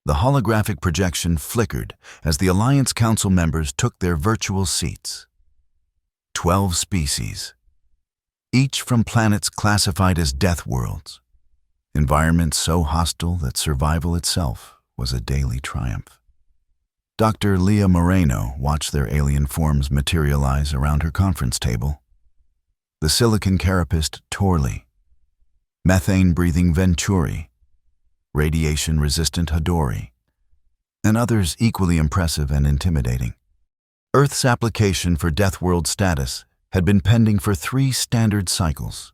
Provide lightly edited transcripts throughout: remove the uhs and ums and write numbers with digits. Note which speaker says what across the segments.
Speaker 1: The holographic projection flickered as the Alliance Council members took their virtual seats. 12 species, each from planets classified as Deathworlds, environments so hostile that survival itself was a daily triumph. Dr. Leah Moreno watched their alien forms materialize around her conference table. The silicon carapist Torley, methane-breathing Venturi, radiation-resistant Hadori, and others equally impressive and intimidating. Earth's application for Deathworld status had been pending for 3 standard cycles.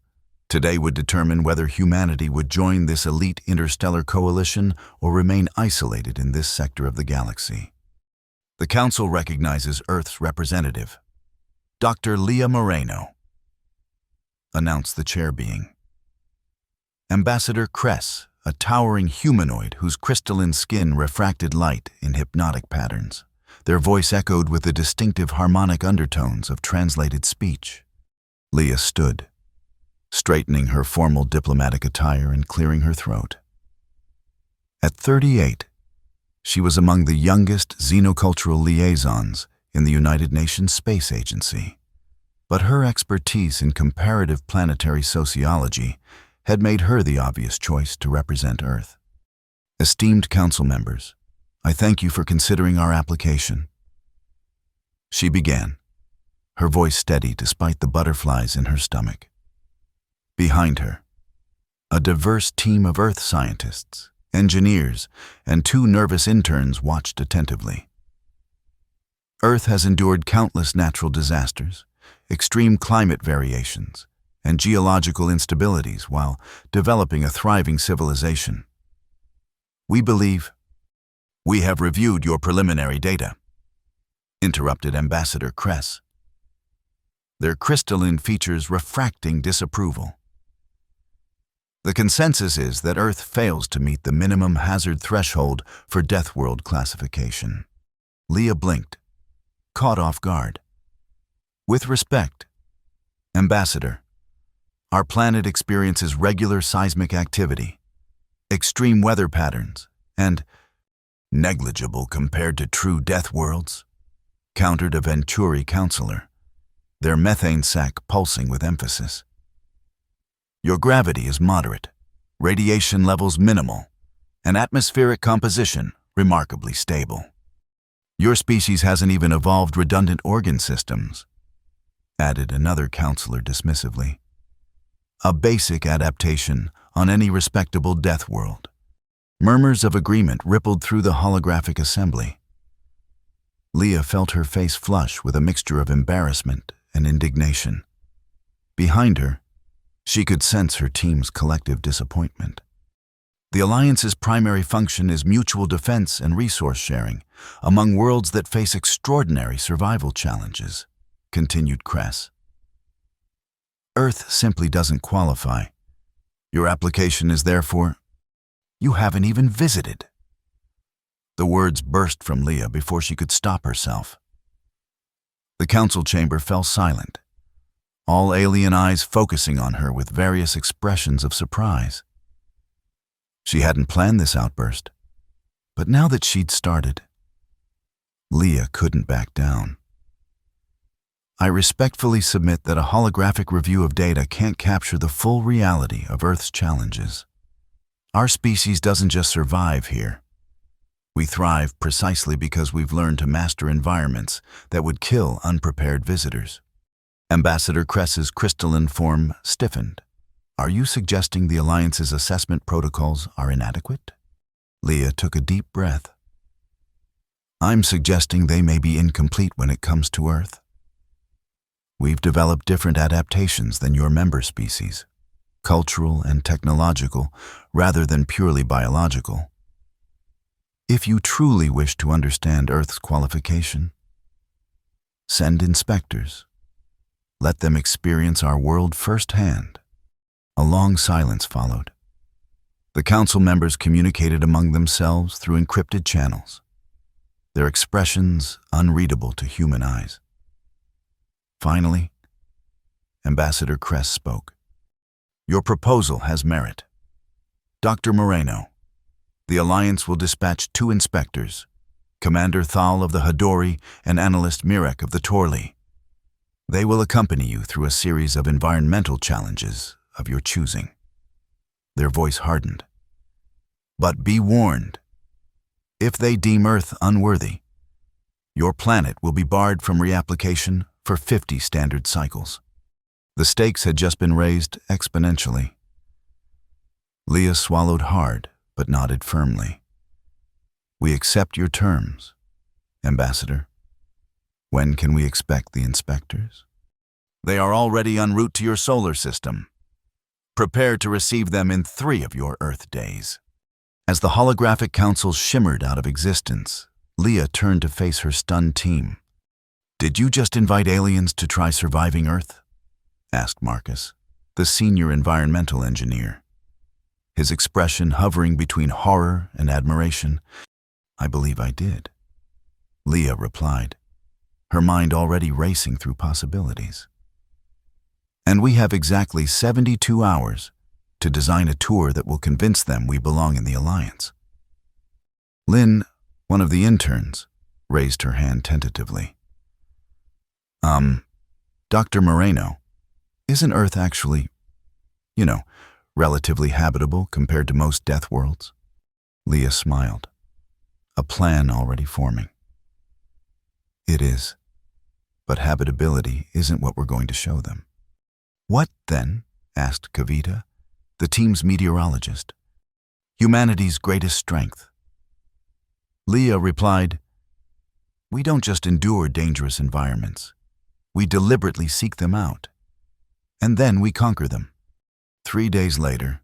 Speaker 1: Today would determine whether humanity would join this elite interstellar coalition or remain isolated in this sector of the galaxy. The Council recognizes Earth's representative, Dr. Leah Moreno, announced the chair being. Ambassador Kress, a towering humanoid whose crystalline skin refracted light in hypnotic patterns. Their voice echoed with the distinctive harmonic undertones of translated speech. Leah stood, straightening her formal diplomatic attire and clearing her throat. At 38, she was among the youngest xenocultural liaisons in the United Nations Space Agency. But her expertise in comparative planetary sociology had made her the obvious choice to represent Earth. Esteemed Council members, I thank you for considering our application. She began, her voice steady despite the butterflies in her stomach. Behind her, a diverse team of Earth scientists, engineers, and 2 nervous interns watched attentively. Earth has endured countless natural disasters, extreme climate variations, and geological instabilities while developing a thriving civilization. We have reviewed your preliminary data, interrupted Ambassador Kress, their crystalline features refracting disapproval. The consensus is that Earth fails to meet the minimum hazard threshold for Deathworld classification. Leah blinked, caught off guard. With respect, Ambassador, our planet experiences regular seismic activity, extreme weather patterns, and negligible compared to true Deathworlds, countered a Venturi counselor, their methane sac pulsing with emphasis. Your gravity is moderate, radiation levels minimal, and atmospheric composition remarkably stable. Your species hasn't even evolved redundant organ systems, added another counselor dismissively. A basic adaptation on any respectable Deathworld. Murmurs of agreement rippled through the holographic assembly. Leah felt her face flush with a mixture of embarrassment and indignation. Behind her, she could sense her team's collective disappointment. The Alliance's primary function is mutual defense and resource sharing among worlds that face extraordinary survival challenges, continued Kress. Earth simply doesn't qualify. Your application is therefore, you haven't even visited. The words burst from Leah before she could stop herself. The council chamber fell silent, all alien eyes focusing on her with various expressions of surprise. She hadn't planned this outburst, but now that she'd started, Leah couldn't back down. I respectfully submit that a holographic review of data can't capture the full reality of Earth's challenges. Our species doesn't just survive here. We thrive precisely because we've learned to master environments that would kill unprepared visitors. Ambassador Kress's crystalline form stiffened. Are you suggesting the Alliance's assessment protocols are inadequate? Leah took a deep breath. I'm suggesting they may be incomplete when it comes to Earth. We've developed different adaptations than your member species, cultural and technological rather than purely biological. If you truly wish to understand Earth's qualification, send inspectors. Let them experience our world firsthand. A long silence followed. The council members communicated among themselves through encrypted channels, their expressions unreadable to human eyes. Finally, Ambassador Kress spoke. Your proposal has merit. Dr. Moreno, The Alliance will dispatch 2 inspectors, Commander Thal of the Hadori and Analyst Mirek of the Torli. They will accompany you through a series of environmental challenges of your choosing. Their voice hardened. But be warned, if they deem Earth unworthy, your planet will be barred from reapplication for 50 standard cycles. The stakes had just been raised exponentially. Leah swallowed hard, but nodded firmly. We accept your terms, Ambassador. When can we expect the inspectors? They are already en route to your solar system. Prepare to receive them in 3 of your Earth days. As the holographic council shimmered out of existence, Leah turned to face her stunned team. Did you just invite aliens to try surviving Earth? Asked Marcus, the senior environmental engineer. His expression hovering between horror and admiration. I believe I did, Leah replied, her mind already racing through possibilities. And we have exactly 72 hours to design a tour that will convince them we belong in the Alliance. Lynn, one of the interns, raised her hand tentatively. Dr. Moreno, isn't Earth actually, relatively habitable compared to most death worlds? Leah smiled, a plan already forming. It is, but habitability isn't what we're going to show them. What then? Asked Kavita, the team's meteorologist. Humanity's greatest strength. Leah replied, we don't just endure dangerous environments. We deliberately seek them out, and then we conquer them. 3 days later,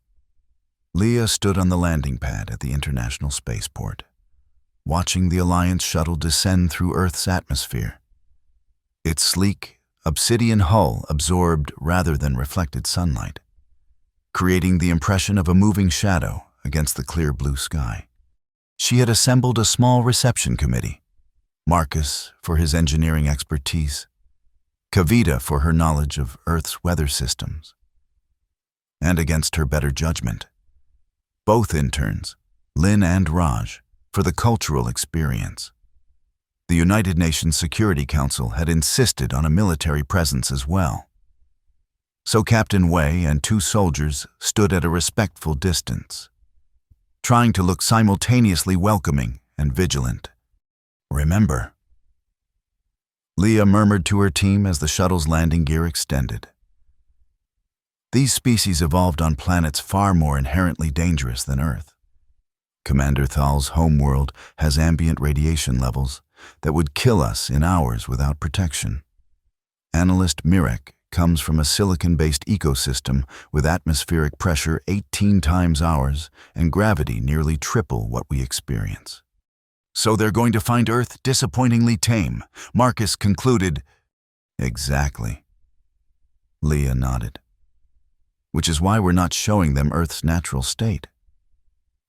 Speaker 1: Leah stood on the landing pad at the International Spaceport, watching the Alliance shuttle descend through Earth's atmosphere. Its sleek, obsidian hull absorbed rather than reflected sunlight, creating the impression of a moving shadow against the clear blue sky. She had assembled a small reception committee, Marcus for his engineering expertise, Kavita for her knowledge of Earth's weather systems, and against her better judgment, both interns, Lynn and Raj, for the cultural experience. The United Nations Security Council had insisted on a military presence as well. So Captain Wei and 2 soldiers stood at a respectful distance, trying to look simultaneously welcoming and vigilant. Remember, Leah murmured to her team as the shuttle's landing gear extended. These species evolved on planets far more inherently dangerous than Earth. Commander Thal's homeworld has ambient radiation levels that would kill us in hours without protection. Analyst Mirek comes from a silicon-based ecosystem with atmospheric pressure 18 times ours and gravity nearly triple what we experience. So they're going to find Earth disappointingly tame, Marcus concluded. Exactly. Leah nodded. Which is why we're not showing them Earth's natural state.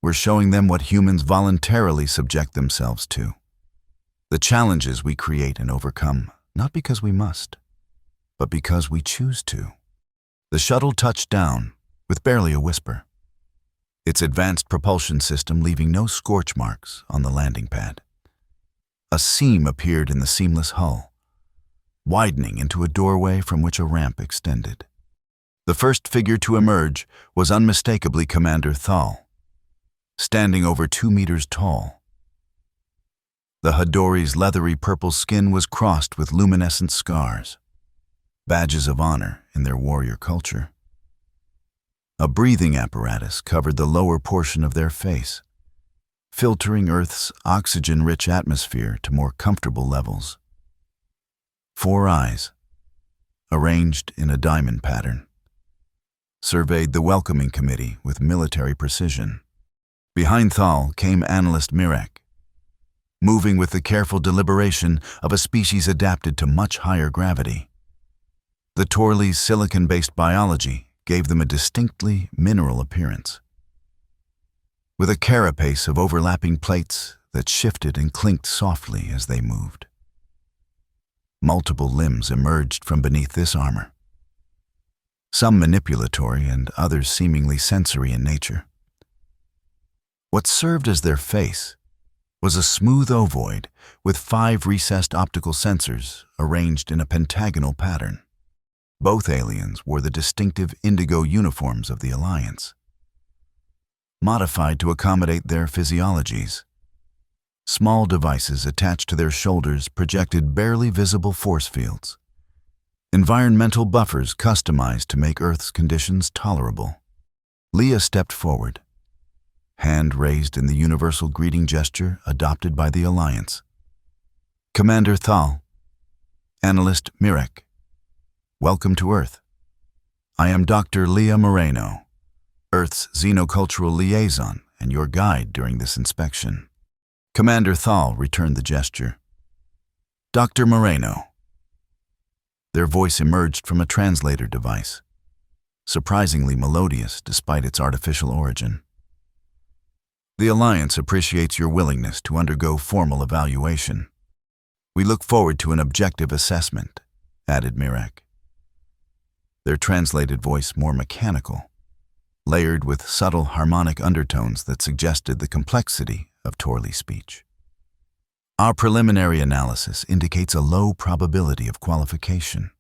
Speaker 1: We're showing them what humans voluntarily subject themselves to. The challenges we create and overcome, not because we must, but because we choose to. The shuttle touched down with barely a whisper, its advanced propulsion system leaving no scorch marks on the landing pad. A seam appeared in the seamless hull, widening into a doorway from which a ramp extended. The first figure to emerge was unmistakably Commander Thal, standing over 2 meters tall. The Hadori's leathery purple skin was crossed with luminescent scars, badges of honor in their warrior culture. A breathing apparatus covered the lower portion of their face, filtering Earth's oxygen-rich atmosphere to more comfortable levels. 4 eyes, arranged in a diamond pattern, surveyed the welcoming committee with military precision. Behind Thal came Analyst Mirek, moving with the careful deliberation of a species adapted to much higher gravity. The Torli's silicon-based biology gave them a distinctly mineral appearance, with a carapace of overlapping plates that shifted and clinked softly as they moved. Multiple limbs emerged from beneath this armor, some manipulatory and others seemingly sensory in nature. What served as their face was a smooth ovoid with 5 recessed optical sensors arranged in a pentagonal pattern. Both aliens wore the distinctive indigo uniforms of the Alliance, modified to accommodate their physiologies. Small devices attached to their shoulders projected barely visible force fields, environmental buffers customized to make Earth's conditions tolerable. Leah stepped forward, hand raised in the universal greeting gesture adopted by the Alliance. Commander Thal, Analyst Mirek, welcome to Earth. I am Dr. Leah Moreno, Earth's xenocultural liaison and your guide during this inspection. Commander Thal returned the gesture. Dr. Moreno. Their voice emerged from a translator device, surprisingly melodious despite its artificial origin. The Alliance appreciates your willingness to undergo formal evaluation. We look forward to an objective assessment, added Mirek, their translated voice more mechanical, layered with subtle harmonic undertones that suggested the complexity of Torley speech. Our preliminary analysis indicates a low probability of qualification,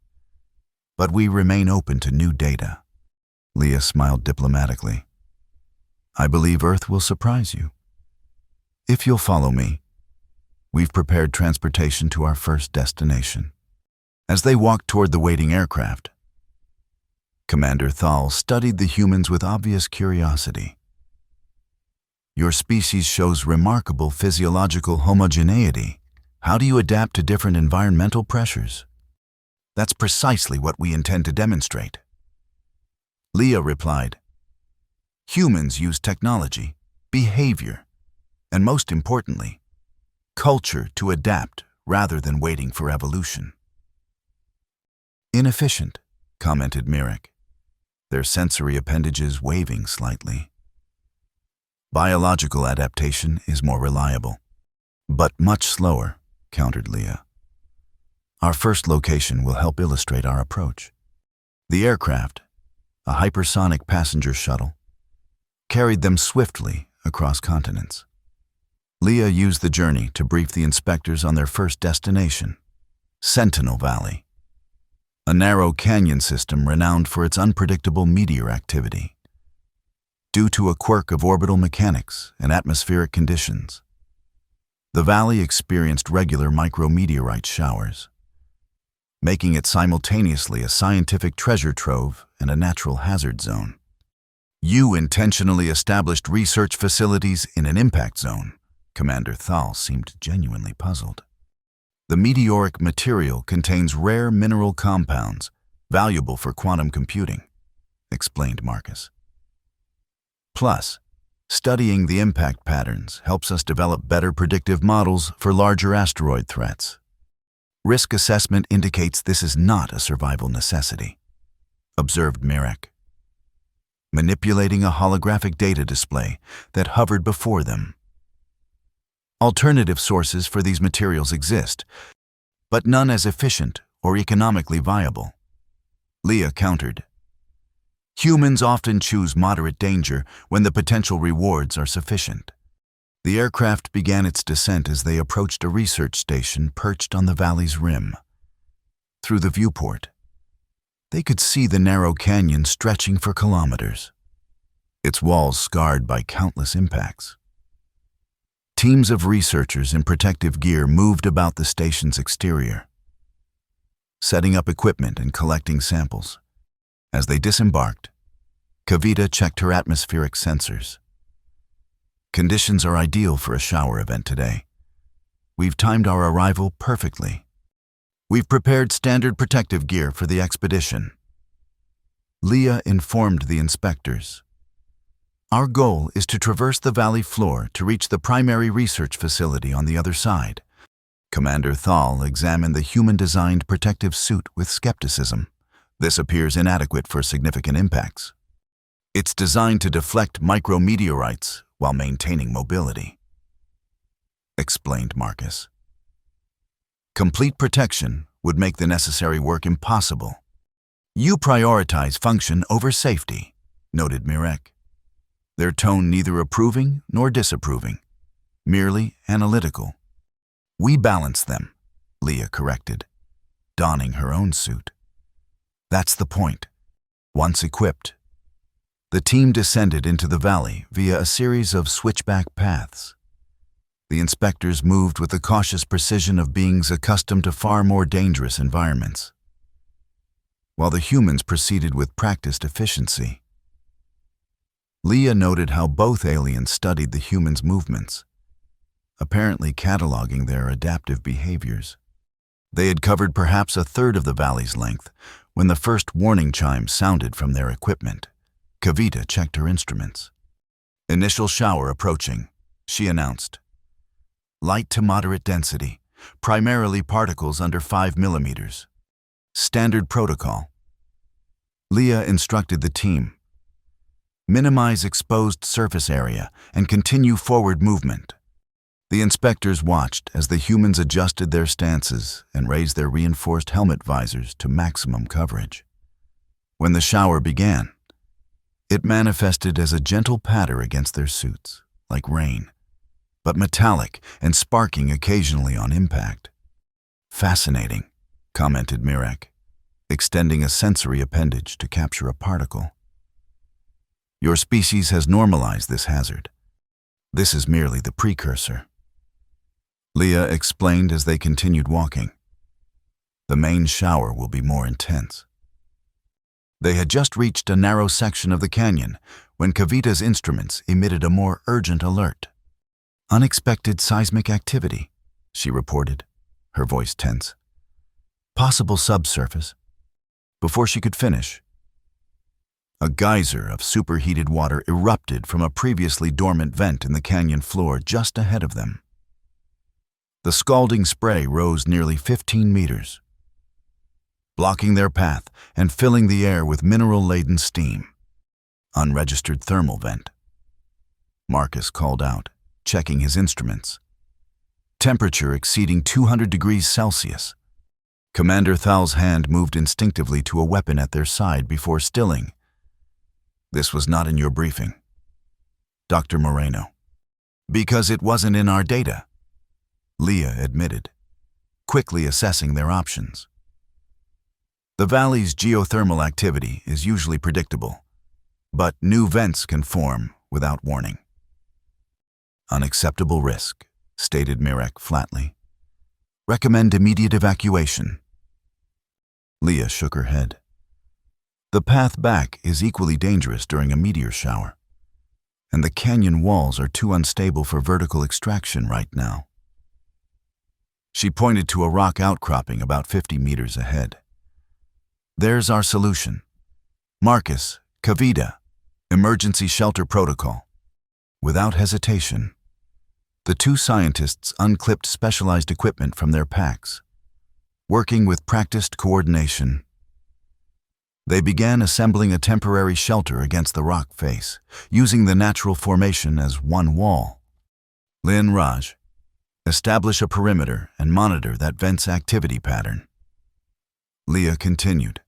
Speaker 1: but we remain open to new data. Leah smiled diplomatically. I believe Earth will surprise you. If you'll follow me, we've prepared transportation to our first destination. As they walked toward the waiting aircraft, Commander Thal studied the humans with obvious curiosity. Your species shows remarkable physiological homogeneity. How do you adapt to different environmental pressures? That's precisely what we intend to demonstrate. Leah replied, humans use technology, behavior, and most importantly, culture to adapt rather than waiting for evolution. Inefficient, commented Mirek, their sensory appendages waving slightly. Biological adaptation is more reliable, but much slower, countered Leah. Our first location will help illustrate our approach. The aircraft, a hypersonic passenger shuttle, carried them swiftly across continents. Leah used the journey to brief the inspectors on their first destination, Sentinel Valley, a narrow canyon system renowned for its unpredictable meteor activity. Due to a quirk of orbital mechanics and atmospheric conditions, the valley experienced regular micrometeorite showers, making it simultaneously a scientific treasure trove and a natural hazard zone. You intentionally established research facilities in an impact zone. Commander Thal seemed genuinely puzzled. The meteoric material contains rare mineral compounds valuable for quantum computing, explained Marcus. Plus, studying the impact patterns helps us develop better predictive models for larger asteroid threats. Risk assessment indicates this is not a survival necessity, observed Mirek, manipulating a holographic data display that hovered before them. Alternative sources for these materials exist, but none as efficient or economically viable. Leah countered. Humans often choose moderate danger when the potential rewards are sufficient. The aircraft began its descent as they approached a research station perched on the valley's rim. Through the viewport, they could see the narrow canyon stretching for kilometers, its walls scarred by countless impacts. Teams of researchers in protective gear moved about the station's exterior, setting up equipment and collecting samples. As they disembarked, Kavita checked her atmospheric sensors. Conditions are ideal for a shower event today. We've timed our arrival perfectly. We've prepared standard protective gear for the expedition. Leah informed the inspectors. Our goal is to traverse the valley floor to reach the primary research facility on the other side. Commander Thal examined the human-designed protective suit with skepticism. This appears inadequate for significant impacts. It's designed to deflect micrometeorites while maintaining mobility, explained Marcus. Complete protection would make the necessary work impossible. You prioritize function over safety, noted Mirek. their tone neither approving nor disapproving, merely analytical. "We balance them," Leah corrected, donning her own suit. "That's the point." Once equipped, the team descended into the valley via a series of switchback paths. The inspectors moved with the cautious precision of beings accustomed to far more dangerous environments, while the humans proceeded with practiced efficiency. Leah noted how both aliens studied the humans' movements, apparently cataloging their adaptive behaviors. They had covered perhaps a third of the valley's length when the first warning chime sounded from their equipment. Kavita checked her instruments. "Initial shower approaching," she announced. "Light to moderate density, primarily particles under 5 millimeters. Standard protocol." Leah instructed the team. "Minimize exposed surface area and continue forward movement." The inspectors watched as the humans adjusted their stances and raised their reinforced helmet visors to maximum coverage. When the shower began, it manifested as a gentle patter against their suits, like rain, but metallic and sparking occasionally on impact. "Fascinating," commented Mirek, extending a sensory appendage to capture a particle. "Your species has normalized this hazard. This is merely the precursor," Leah explained as they continued walking. "The main shower will be more intense." They had just reached a narrow section of the canyon when Kavita's instruments emitted a more urgent alert. "Unexpected seismic activity," she reported, her voice tense. "Possible subsurface." Before she could finish, a geyser of superheated water erupted from a previously dormant vent in the canyon floor just ahead of them. The scalding spray rose nearly 15 meters, blocking their path and filling the air with mineral-laden steam. "Unregistered thermal vent," Marcus called out, checking his instruments. "Temperature exceeding 200 degrees Celsius." Commander Thal's hand moved instinctively to a weapon at their side before stilling. "This was not in your briefing, Dr. Moreno." "Because it wasn't in our data," Leah admitted, quickly assessing their options. "The valley's geothermal activity is usually predictable, but new vents can form without warning." "Unacceptable risk," stated Mirek flatly. "Recommend immediate evacuation." Leah shook her head. "The path back is equally dangerous during a meteor shower, and the canyon walls are too unstable for vertical extraction right now." She pointed to a rock outcropping about 50 meters ahead. "There's our solution. Marcus, Kavita, emergency shelter protocol." Without hesitation, the two scientists unclipped specialized equipment from their packs. Working with practiced coordination, they began assembling a temporary shelter against the rock face, using the natural formation as one wall. "Lin Raj, establish a perimeter and monitor that vent's activity pattern." Leah continued.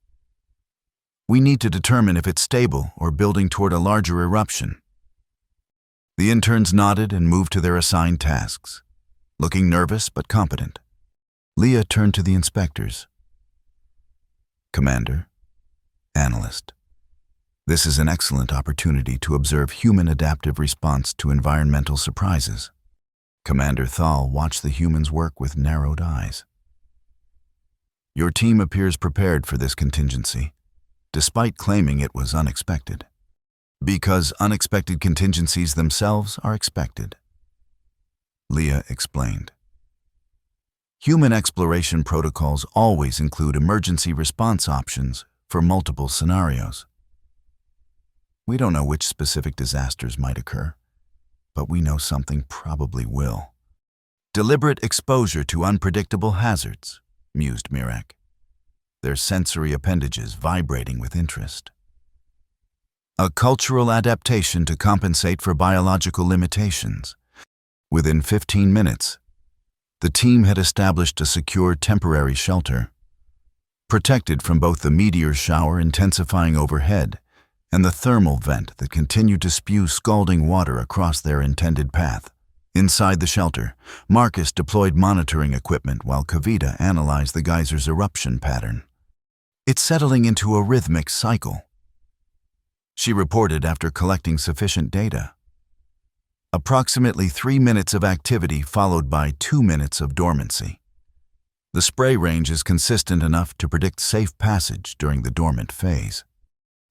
Speaker 1: "We need to determine if it's stable or building toward a larger eruption." The interns nodded and moved to their assigned tasks, looking nervous but competent. Leah turned to the inspectors. "Commander, Analyst, this is an excellent opportunity to observe human adaptive response to environmental surprises." Commander Thal watched the humans work with narrowed eyes. "Your team appears prepared for this contingency, despite claiming it was unexpected. Because unexpected contingencies themselves are expected," Leah explained. "Human exploration protocols always include emergency response options for multiple scenarios. We don't know which specific disasters might occur, but we know something probably will." "Deliberate exposure to unpredictable hazards," mused Mirek, their sensory appendages vibrating with interest. "A cultural adaptation to compensate for biological limitations." Within 15 minutes, the team had established a secure temporary shelter, protected from both the meteor shower intensifying overhead and the thermal vent that continued to spew scalding water across their intended path. Inside the shelter, Marcus deployed monitoring equipment while Kavita analyzed the geyser's eruption pattern. "It's settling into a rhythmic cycle," she reported after collecting sufficient data. Approximately 3 minutes of activity followed by 2 minutes of dormancy. The spray range is consistent enough to predict safe passage during the dormant phase.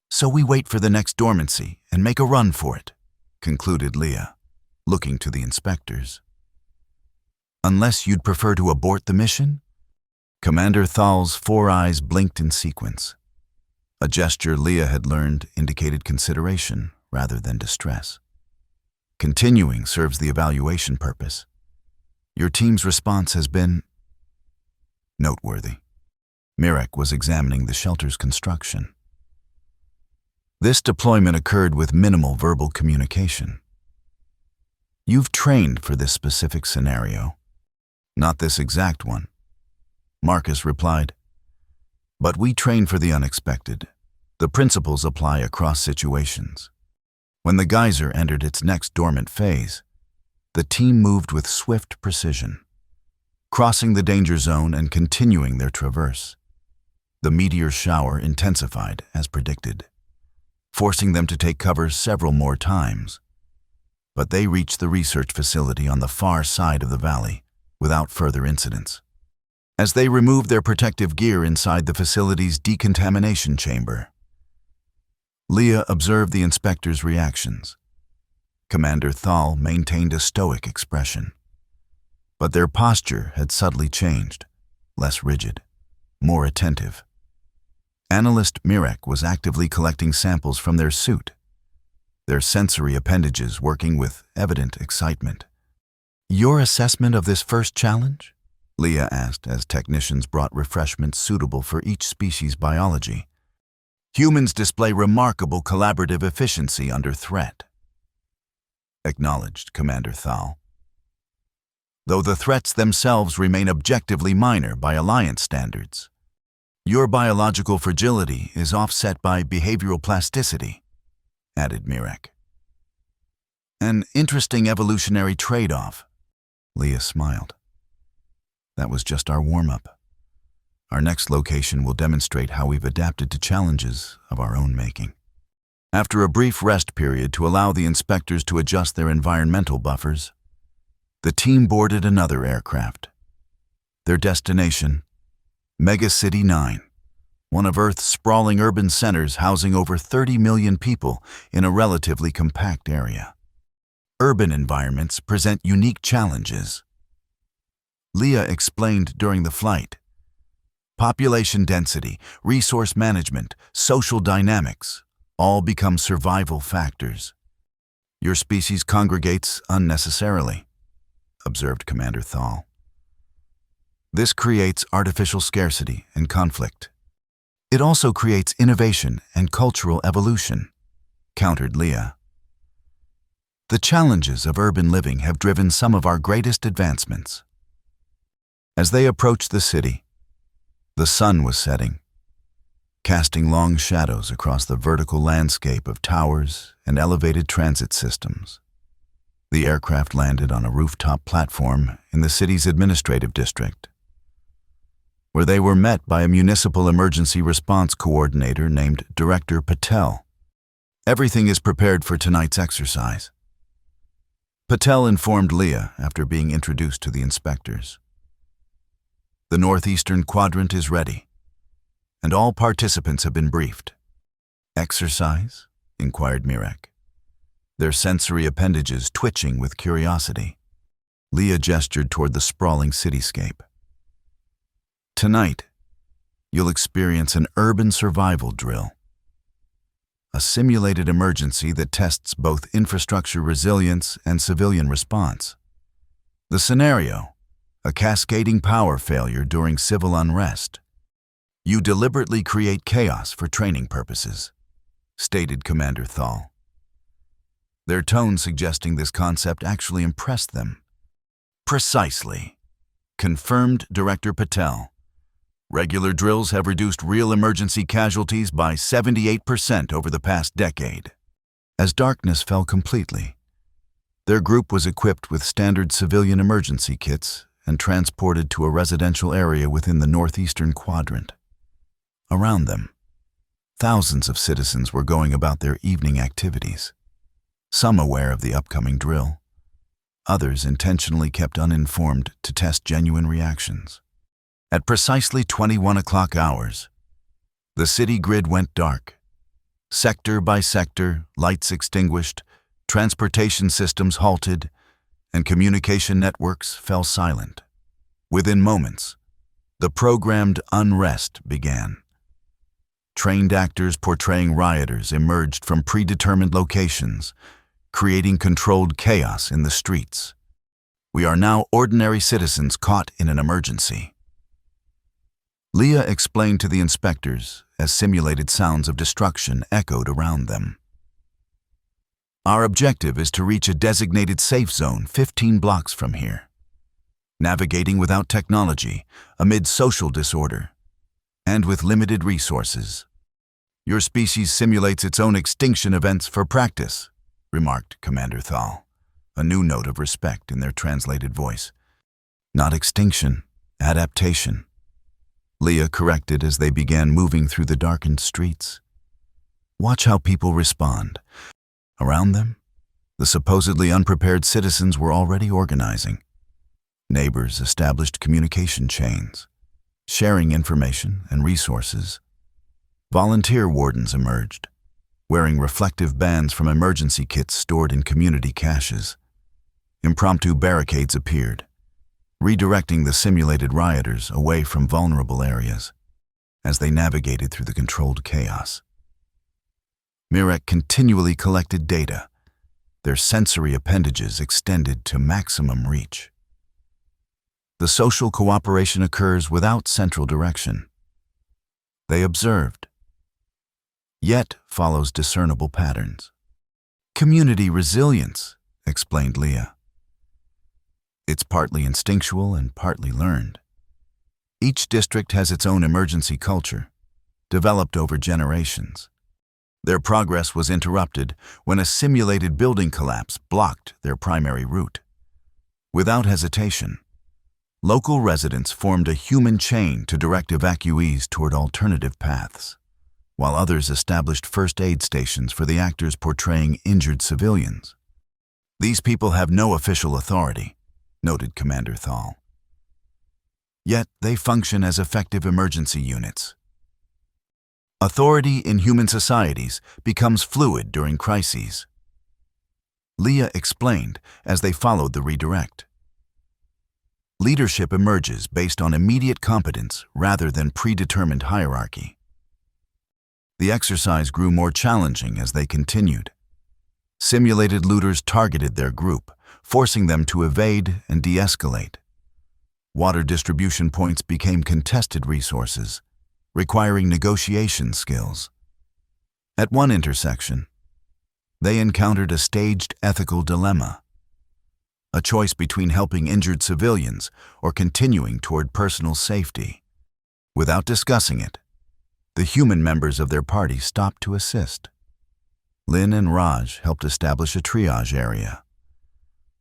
Speaker 1: "So we wait for the next dormancy and make a run for it," concluded Leah, looking to the inspectors. "Unless you'd prefer to abort the mission?" Commander Thal's 4 eyes blinked in sequence. A gesture Leah had learned indicated consideration rather than distress. "Continuing serves the evaluation purpose. Your team's response has been noteworthy." Mirek was examining the shelter's construction. "This deployment occurred with minimal verbal communication." "You've trained for this specific scenario." "Not this exact one," Marcus replied. "But we train for the unexpected. The principles apply across situations." When the geyser entered its next dormant phase, the team moved with swift precision, crossing the danger zone and continuing their traverse. The meteor shower intensified as predicted, forcing them to take cover several more times. But they reached the research facility on the far side of the valley without further incidents. As they removed their protective gear inside the facility's decontamination chamber, Leah observed the inspector's reactions. Commander Thal maintained a stoic expression, but their posture had subtly changed, less rigid, more attentive. Analyst Mirek was actively collecting samples from their suit, their sensory appendages working with evident excitement. "Your assessment of this first challenge?" Leah asked as technicians brought refreshments suitable for each species' biology. "Humans display remarkable collaborative efficiency under threat," acknowledged Commander Thal. "Though the threats themselves remain objectively minor by Alliance standards. Your biological fragility is offset by behavioral plasticity," added Mirek. "An interesting evolutionary trade-off," Leah smiled. "That was just our warm-up. Our next location will demonstrate how we've adapted to challenges of our own making." After a brief rest period to allow the inspectors to adjust their environmental buffers, the team boarded another aircraft. Their destination, Megacity 9, one of Earth's sprawling urban centers housing over 30 million people in a relatively compact area. Urban environments present unique challenges, Leah explained during the flight. Population density, resource management, social dynamics all become survival factors. "Your species congregates unnecessarily," observed Commander Thal. "This creates artificial scarcity and conflict. It also creates innovation and cultural evolution," countered Leah. "The challenges of urban living have driven some of our greatest advancements." As they approached the city, the sun was setting, casting long shadows across the vertical landscape of towers and elevated transit systems. The aircraft landed on a rooftop platform in the city's administrative district, where they were met by a municipal emergency response coordinator named Director Patel. "Everything is prepared for tonight's exercise," Patel informed Leah after being introduced to the inspectors. "The northeastern quadrant is ready, and all participants have been briefed." "Exercise?" inquired Mirek, their sensory appendages twitching with curiosity. Leah gestured toward the sprawling cityscape. "Tonight, you'll experience an urban survival drill, a simulated emergency that tests both infrastructure resilience and civilian response. The scenario: a cascading power failure during civil unrest. You deliberately create chaos for training purposes," stated Commander Thal, their tone suggesting this concept actually impressed them. "Precisely," confirmed Director Patel, Regular drills have reduced real emergency casualties by 78% over the past decade. As darkness fell completely, their group was equipped with standard civilian emergency kits and transported to a residential area within the northeastern quadrant. Around them, thousands of citizens were going about their evening activities, some aware of the upcoming drill, others intentionally kept uninformed to test genuine reactions. At precisely 21 o'clock hours, the city grid went dark. Sector by sector, lights extinguished, transportation systems halted, and communication networks fell silent. Within moments, the programmed unrest began. Trained actors portraying rioters emerged from predetermined locations, creating controlled chaos in the streets. We are now ordinary citizens caught in an emergency. Leah explained to the inspectors as simulated sounds of destruction echoed around them. Our objective is to reach a designated safe zone 15 blocks from here. Navigating without technology, amid social disorder, and with limited resources. Your species simulates its own extinction events for practice, remarked Commander Thal, a new note of respect in their translated voice. Not extinction, adaptation. Leah corrected as they began moving through the darkened streets. Watch how people respond. Around them, the supposedly unprepared citizens were already organizing. Neighbors established communication chains, sharing information and resources. Volunteer wardens emerged, wearing reflective bands from emergency kits stored in community caches. Impromptu barricades appeared, redirecting the simulated rioters away from vulnerable areas as they navigated through the controlled chaos. Mirek continually collected data, their sensory appendages extended to maximum reach. The social cooperation occurs without central direction. They observed, yet follows discernible patterns. Community resilience, explained Leah. It's partly instinctual and partly learned. Each district has its own emergency culture, developed over generations. Their progress was interrupted when a simulated building collapse blocked their primary route. Without hesitation, local residents formed a human chain to direct evacuees toward alternative paths, while others established first aid stations for the actors portraying injured civilians. These people have no official authority, noted Commander Thal. Yet they function as effective emergency units. Authority in human societies becomes fluid during crises. Leah explained as they followed the redirect. Leadership emerges based on immediate competence rather than predetermined hierarchy. The exercise grew more challenging as they continued. Simulated looters targeted their group, forcing them to evade and de-escalate. Water distribution points became contested resources, requiring negotiation skills. At one intersection, they encountered a staged ethical dilemma, a choice between helping injured civilians or continuing toward personal safety. Without discussing it, the human members of their party stopped to assist. Lynn and Raj helped establish a triage area,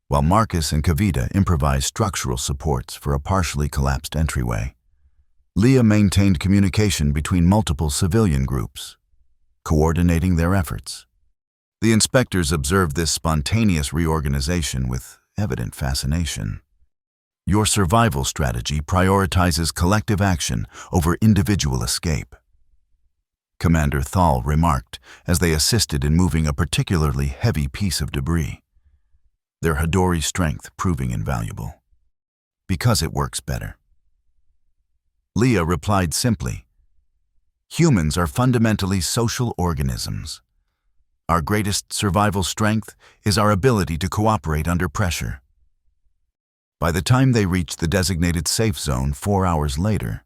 Speaker 1: while Marcus and Kavita improvised structural supports for a partially collapsed entryway. Leah maintained communication between multiple civilian groups, coordinating their efforts. The inspectors observed this spontaneous reorganization with evident fascination. Your survival strategy prioritizes collective action over individual escape, Commander Thal remarked as they assisted in moving a particularly heavy piece of debris, their Hadori strength proving invaluable. Because it works better. Leah replied simply, humans are fundamentally social organisms. Our greatest survival strength is our ability to cooperate under pressure. By the time they reached the designated safe zone 4 hours later,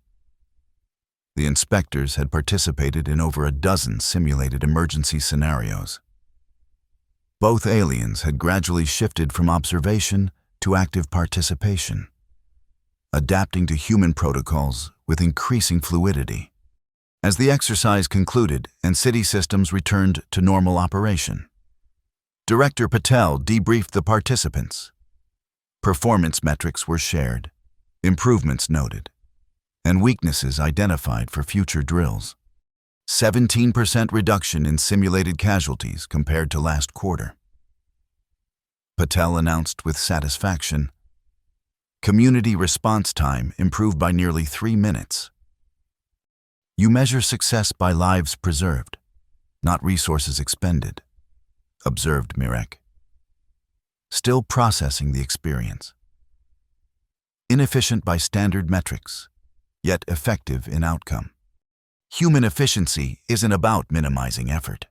Speaker 1: the inspectors had participated in over a dozen simulated emergency scenarios. Both aliens had gradually shifted from observation to active participation, adapting to human protocols with increasing fluidity. As the exercise concluded and city systems returned to normal operation, Director Patel debriefed the participants. Performance metrics were shared, improvements noted, and weaknesses identified for future drills. 17% reduction in simulated casualties compared to last quarter. Patel announced with satisfaction. Community response time improved by nearly 3 minutes. You measure success by lives preserved, not resources expended, observed Mirek. Still processing the experience. Inefficient by standard metrics, yet effective in outcome. Human efficiency isn't about minimizing effort.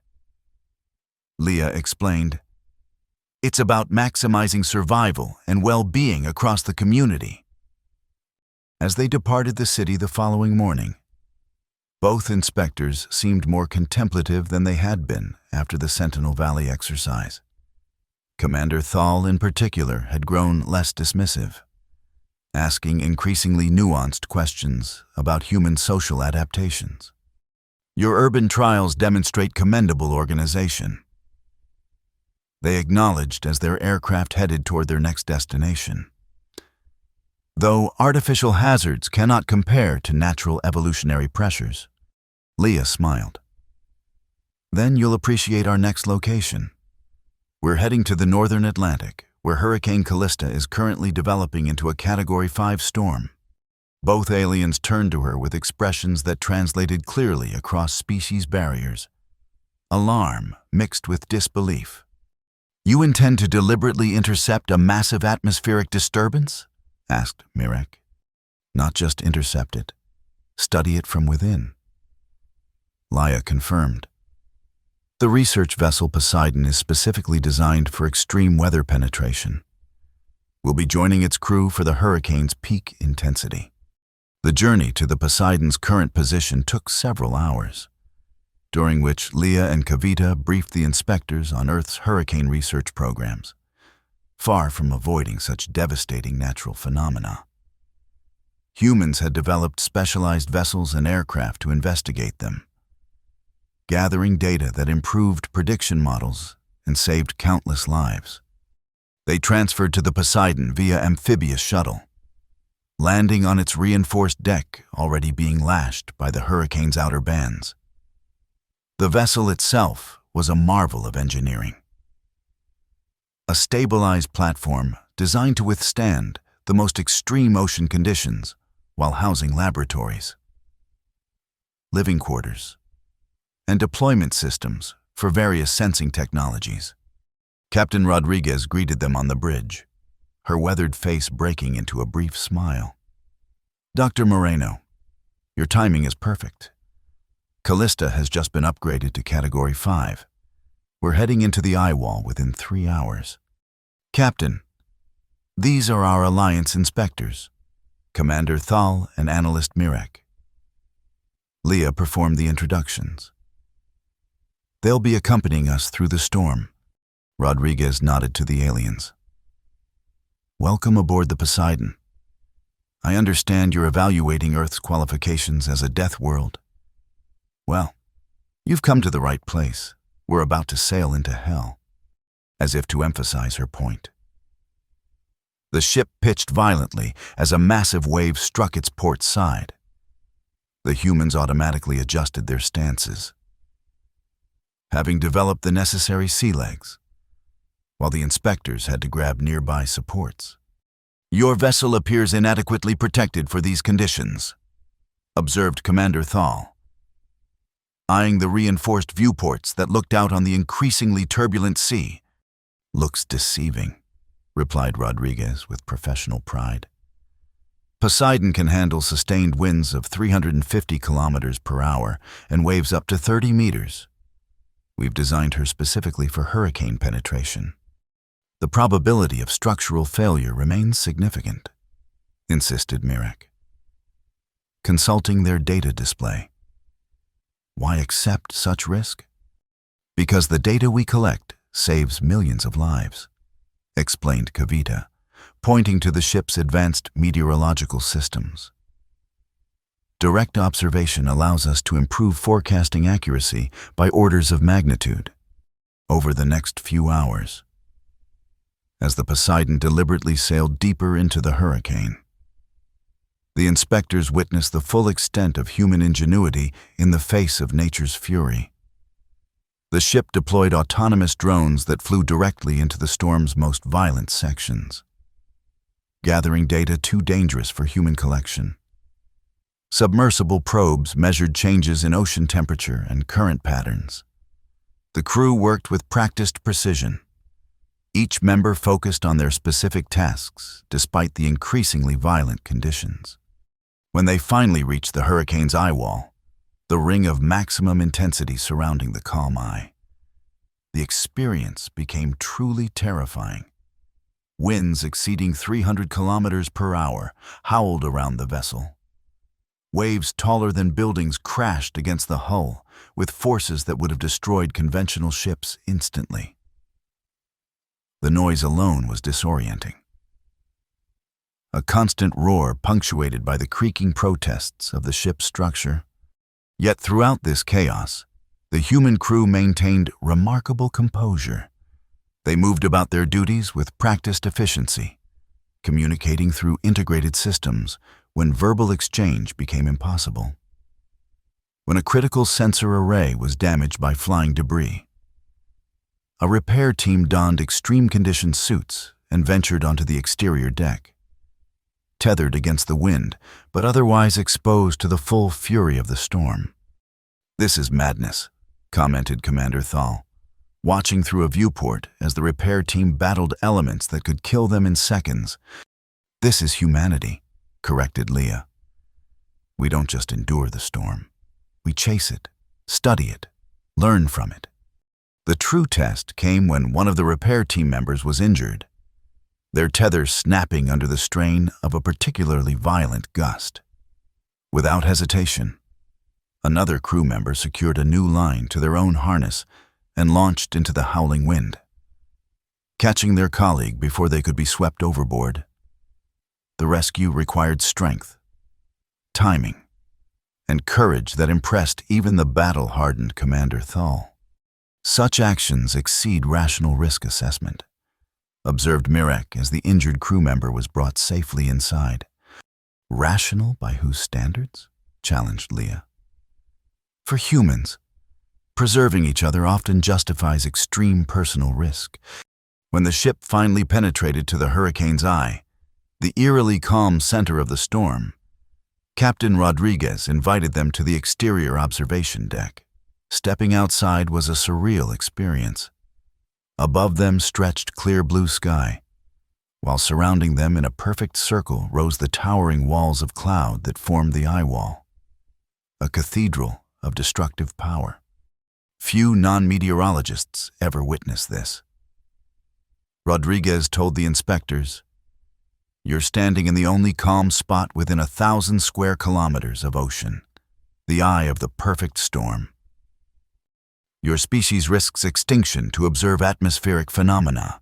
Speaker 1: Leah explained, it's about maximizing survival and well-being across the community. As they departed the city the following morning, both inspectors seemed more contemplative than they had been after the Sentinel Valley exercise. Commander Thal, in particular, had grown less dismissive, asking increasingly nuanced questions about human social adaptations. Your urban trials demonstrate commendable organization. They acknowledged as their aircraft headed toward their next destination. Though artificial hazards cannot compare to natural evolutionary pressures, Leah smiled. Then you'll appreciate our next location. We're heading to the northern Atlantic, where Hurricane Callista is currently developing into a Category 5 storm. Both aliens turned to her with expressions that translated clearly across species barriers. Alarm mixed with disbelief. You intend to deliberately intercept a massive atmospheric disturbance? Asked Mirek. Not just intercept it. Study it from within. Leah confirmed. The research vessel Poseidon is specifically designed for extreme weather penetration. We'll be joining its crew for the hurricane's peak intensity. The journey to the Poseidon's current position took several hours, during which Leah and Kavita briefed the inspectors on Earth's hurricane research programs, far from avoiding such devastating natural phenomena. Humans had developed specialized vessels and aircraft to investigate them, gathering data that improved prediction models and saved countless lives. They transferred to the Poseidon via amphibious shuttle, landing on its reinforced deck already being lashed by the hurricane's outer bands. The vessel itself was a marvel of engineering. A stabilized platform designed to withstand the most extreme ocean conditions while housing laboratories, living quarters, and deployment systems for various sensing technologies. Captain Rodriguez greeted them on the bridge, her weathered face breaking into a brief smile. Dr. Moreno, your timing is perfect. Callista has just been upgraded to Category 5. We're heading into the eye wall within 3 hours. Captain, these are our Alliance inspectors, Commander Thal and Analyst Mirek. Leah performed the introductions. They'll be accompanying us through the storm. Rodriguez nodded to the aliens. Welcome aboard the Poseidon. I understand you're evaluating Earth's qualifications as a Deathworld. Well, you've come to the right place. We're about to sail into hell. As if to emphasize her point. The ship pitched violently as a massive wave struck its port side. The humans automatically adjusted their stances, having developed the necessary sea legs, while the inspectors had to grab nearby supports. Your vessel appears inadequately protected for these conditions, observed Commander Thal, eyeing the reinforced viewports that looked out on the increasingly turbulent sea. Looks deceiving, replied Rodriguez with professional pride. Poseidon can handle sustained winds of 350 kilometers per hour and waves up to 30 meters. We've designed her specifically for hurricane penetration. The probability of structural failure remains significant, insisted Mirek. Consulting their data display. Why accept such risk? Because the data we collect saves millions of lives, explained Kavita, pointing to the ship's advanced meteorological systems. direct observation allows us to improve forecasting accuracy by orders of magnitude over the next few hours. As the Poseidon deliberately sailed deeper into the hurricane, the inspectors witnessed the full extent of human ingenuity in the face of nature's fury. The ship deployed autonomous drones that flew directly into the storm's most violent sections, gathering data too dangerous for human collection. Submersible probes measured changes in ocean temperature and current patterns. The crew worked with practiced precision. Each member focused on their specific tasks, despite the increasingly violent conditions. When they finally reached the hurricane's eye wall, the ring of maximum intensity surrounding the calm eye, the experience became truly terrifying. Winds exceeding 300 kilometers per hour howled around the vessel. Waves taller than buildings crashed against the hull with forces that would have destroyed conventional ships instantly. The noise alone was disorienting. A constant roar punctuated by the creaking protests of the ship's structure. Yet throughout this chaos, the human crew maintained remarkable composure. They moved about their duties with practiced efficiency, communicating through integrated systems when verbal exchange became impossible. When a critical sensor array was damaged by flying debris, a repair team donned extreme condition suits and ventured onto the exterior deck. Tethered against the wind, but otherwise exposed to the full fury of the storm. "This is madness," commented Commander Thal, watching through a viewport as the repair team battled elements that could kill them in seconds. "This is humanity," corrected Leah. "We don't just endure the storm. We chase it, study it, learn from it." The true test came when one of the repair team members was injured, their tethers snapping under the strain of a particularly violent gust. Without hesitation, another crew member secured a new line to their own harness and launched into the howling wind, catching their colleague before they could be swept overboard. The rescue required strength, timing, and courage that impressed even the battle-hardened Commander Thal. "Such actions exceed rational risk assessment," observed Mirek as the injured crew member was brought safely inside. "Rational by whose standards?" challenged Leah. "For humans, preserving each other often justifies extreme personal risk." When the ship finally penetrated to the hurricane's eye, the eerily calm center of the storm, Captain Rodriguez invited them to the exterior observation deck. Stepping outside was a surreal experience. Above them stretched clear blue sky, while surrounding them in a perfect circle rose the towering walls of cloud that formed the eye wall, a cathedral of destructive power. Few non-meteorologists ever witnessed this. Rodriguez told the inspectors, "You're standing in the only calm spot within 1,000 square kilometers of ocean, the eye of the perfect storm. Your species risks extinction to observe atmospheric phenomena,"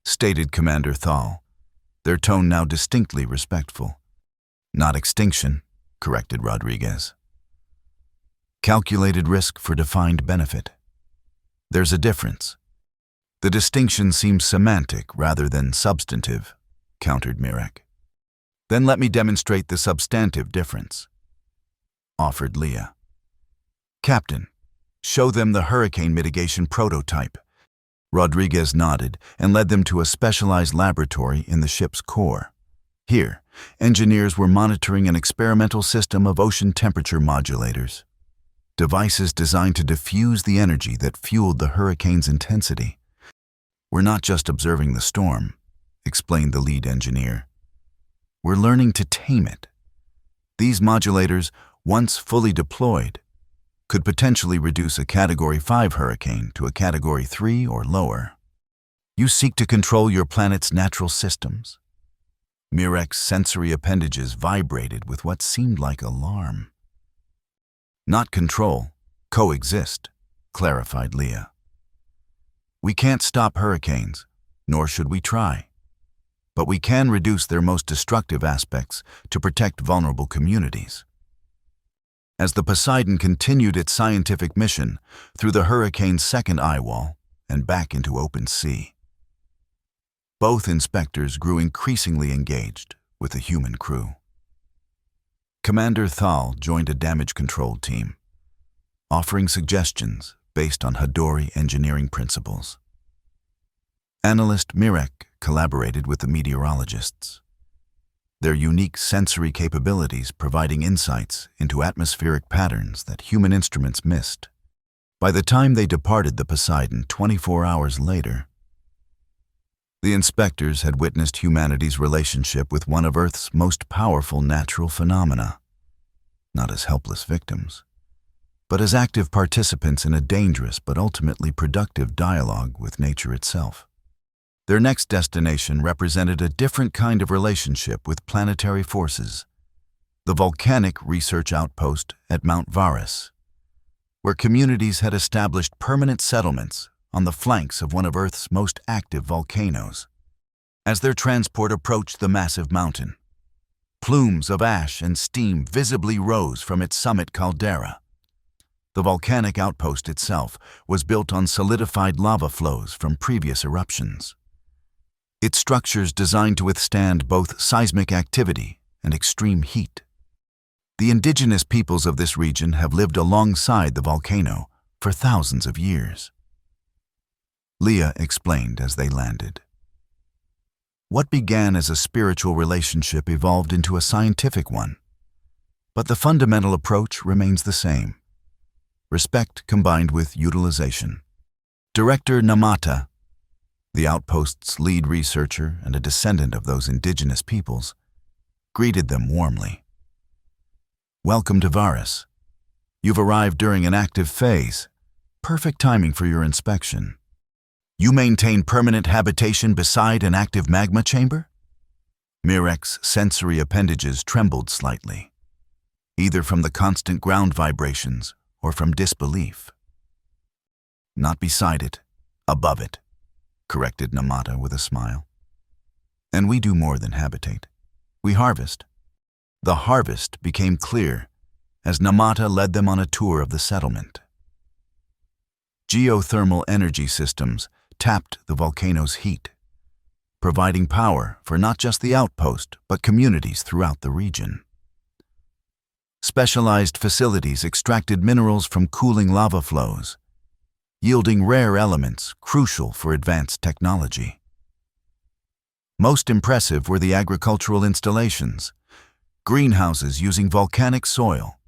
Speaker 1: stated Commander Thal, their tone now distinctly respectful. "Not extinction," corrected Rodriguez. "Calculated risk for defined benefit. There's a difference. The distinction seems semantic rather than substantive," countered Mirek. "Then let me demonstrate the substantive difference," offered Leah. "Captain, show them the hurricane mitigation prototype." Rodriguez nodded and led them to a specialized laboratory in the ship's core. Here, engineers were monitoring an experimental system of ocean temperature modulators, devices designed to diffuse the energy that fueled the hurricane's intensity. "We're not just observing the storm," explained the lead engineer. "We're learning to tame it. These modulators, once fully deployed, could potentially reduce a Category 5 hurricane to a Category 3 or lower. You seek to control your planet's natural systems." Mirek's sensory appendages vibrated with what seemed like alarm. "Not control, coexist," clarified Leah. "We can't stop hurricanes, nor should we try. But we can reduce their most destructive aspects to protect vulnerable communities. as the Poseidon continued its scientific mission through the hurricane's second eye wall and back into open sea. Both inspectors grew increasingly engaged with the human crew. Commander Thal joined a damage control team, offering suggestions based on Hadori engineering principles. Analyst Mirek collaborated with the meteorologists, their unique sensory capabilities providing insights into atmospheric patterns that human instruments missed. By the time they departed the Poseidon 24 hours later, the inspectors had witnessed humanity's relationship with one of Earth's most powerful natural phenomena, not as helpless victims, but as active participants in a dangerous but ultimately productive dialogue with nature itself. Their next destination represented a different kind of relationship with planetary forces, the volcanic research outpost at Mount Varus, where communities had established permanent settlements on the flanks of one of Earth's most active volcanoes. As their transport approached the massive mountain, plumes of ash and steam visibly rose from its summit caldera. The volcanic outpost itself was built on solidified lava flows from previous eruptions. Its structures designed to withstand both seismic activity and extreme heat. The indigenous peoples of this region have lived alongside the volcano for thousands of years. Leah explained as they landed. What began as a spiritual relationship evolved into a scientific one, but the fundamental approach remains the same: respect combined with utilization. Director Namata, the outpost's lead researcher and a descendant of those indigenous peoples, greeted them warmly. Welcome to Varus. You've arrived during an active phase. Perfect timing for your inspection. You maintain permanent habitation beside an active magma chamber? Mirek's sensory appendages trembled slightly, either from the constant ground vibrations or from disbelief. Not beside it, above it, corrected Namata with a smile. And we do more than habitate. We harvest. The harvest became clear as Namata led them on a tour of the settlement. Geothermal energy systems tapped the volcano's heat, providing power for not just the outpost but communities throughout the region. Specialized facilities extracted minerals from cooling lava flows, yielding rare elements crucial for advanced technology. Most impressive were the agricultural installations, greenhouses using volcanic soil,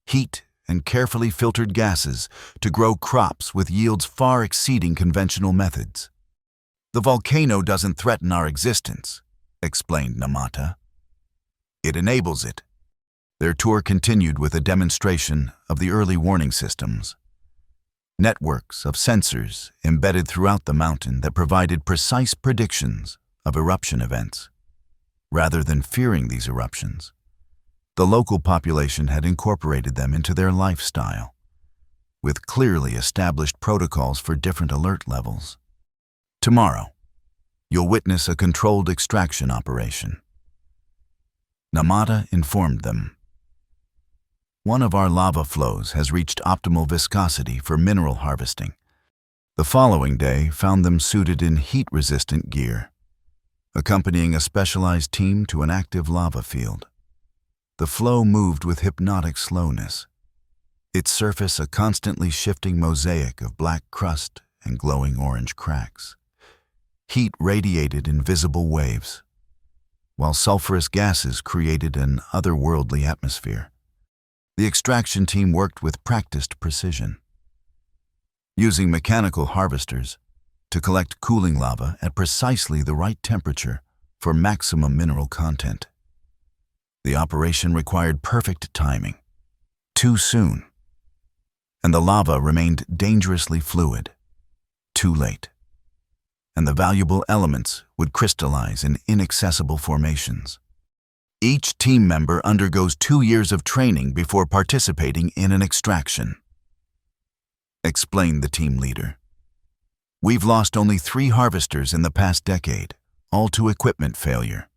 Speaker 1: heat, and carefully filtered gases to grow crops with yields far exceeding conventional methods. The volcano doesn't threaten our existence, explained Namata. It enables it. Their tour continued with a demonstration of the early warning systems, networks of sensors embedded throughout the mountain that provided precise predictions of eruption events. Rather than fearing these eruptions, the local population had incorporated them into their lifestyle, with clearly established protocols for different alert levels. Tomorrow, you'll witness a controlled extraction operation. Namata informed them. One of our lava flows has reached optimal viscosity for mineral harvesting. The following day found them suited in heat-resistant gear, accompanying a specialized team to an active lava field. The flow moved with hypnotic slowness, its surface a constantly shifting mosaic of black crust and glowing orange cracks. Heat radiated in visible waves, while sulfurous gases created an otherworldly atmosphere. The extraction team worked with practiced precision, using mechanical harvesters to collect cooling lava at precisely the right temperature for maximum mineral content. The operation required perfect timing. Too soon, and the lava remained dangerously fluid. Too late, and the valuable elements would crystallize in inaccessible formations. Each team member undergoes 2 years of training before participating in an extraction, explained the team leader. We've lost only 3 harvesters in the past decade, all to equipment failure,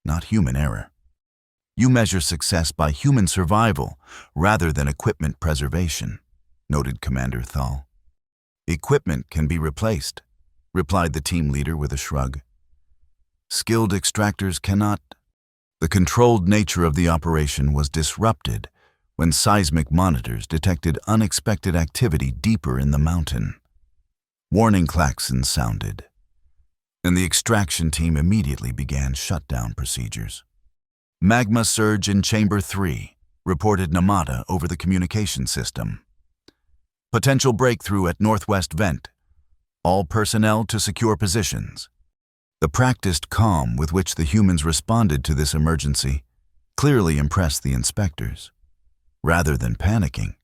Speaker 1: not human error. You measure success by human survival rather than equipment preservation, noted Commander Thal. Equipment can be replaced, replied the team leader with a shrug. Skilled extractors cannot. The controlled nature of the operation was disrupted when seismic monitors detected unexpected activity deeper in the mountain. Warning klaxons sounded, and the extraction team immediately began shutdown procedures. Magma surge in Chamber 3, reported Namata over the communication system. Potential breakthrough at Northwest Vent. All personnel to secure positions. The practiced calm with which the humans responded to this emergency clearly impressed the inspectors. Rather than panicking,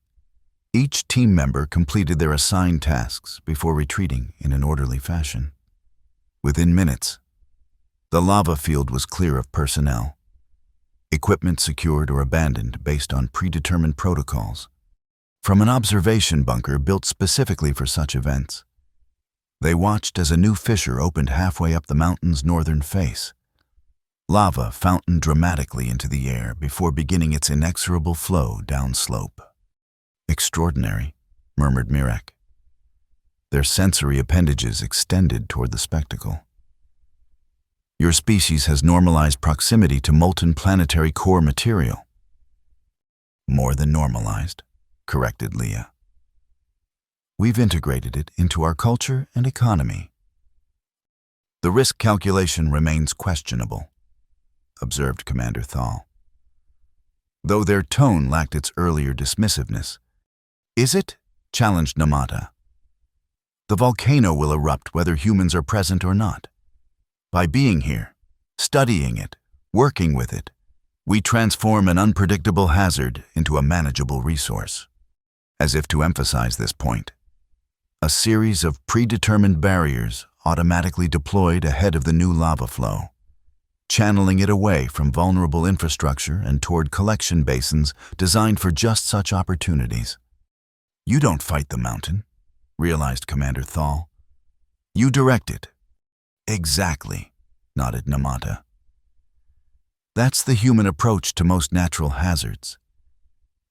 Speaker 1: each team member completed their assigned tasks before retreating in an orderly fashion. Within minutes, the lava field was clear of personnel. Equipment secured or abandoned based on predetermined protocols. From an observation bunker built specifically for such events, they watched as a new fissure opened halfway up the mountain's northern face. Lava fountained dramatically into the air before beginning its inexorable flow downslope. Extraordinary, murmured Mirek. Their sensory appendages extended toward the spectacle. Your species has normalized proximity to molten planetary core material. More than normalized, corrected Leah. We've integrated it into our culture and economy. The risk calculation remains questionable, observed Commander Thal. Though their tone lacked its earlier dismissiveness. Is it? Challenged Namata. The volcano will erupt whether humans are present or not. By being here, studying it, working with it, we transform an unpredictable hazard into a manageable resource. As if to emphasize this point, a series of predetermined barriers automatically deployed ahead of the new lava flow, channeling it away from vulnerable infrastructure and toward collection basins designed for just such opportunities. You don't fight the mountain, realized Commander Thal. You direct it. Exactly, nodded Namata. That's the human approach to most natural hazards.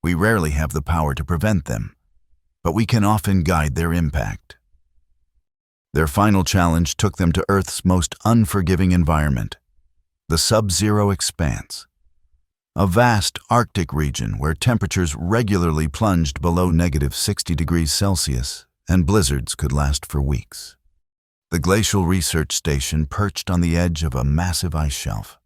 Speaker 1: We rarely have the power to prevent them, but we can often guide their impact. Their final challenge took them to Earth's most unforgiving environment, the sub-zero expanse, a vast Arctic region where temperatures regularly plunged below -60°C and blizzards could last for weeks. The Glacial Research Station perched on the edge of a massive ice shelf.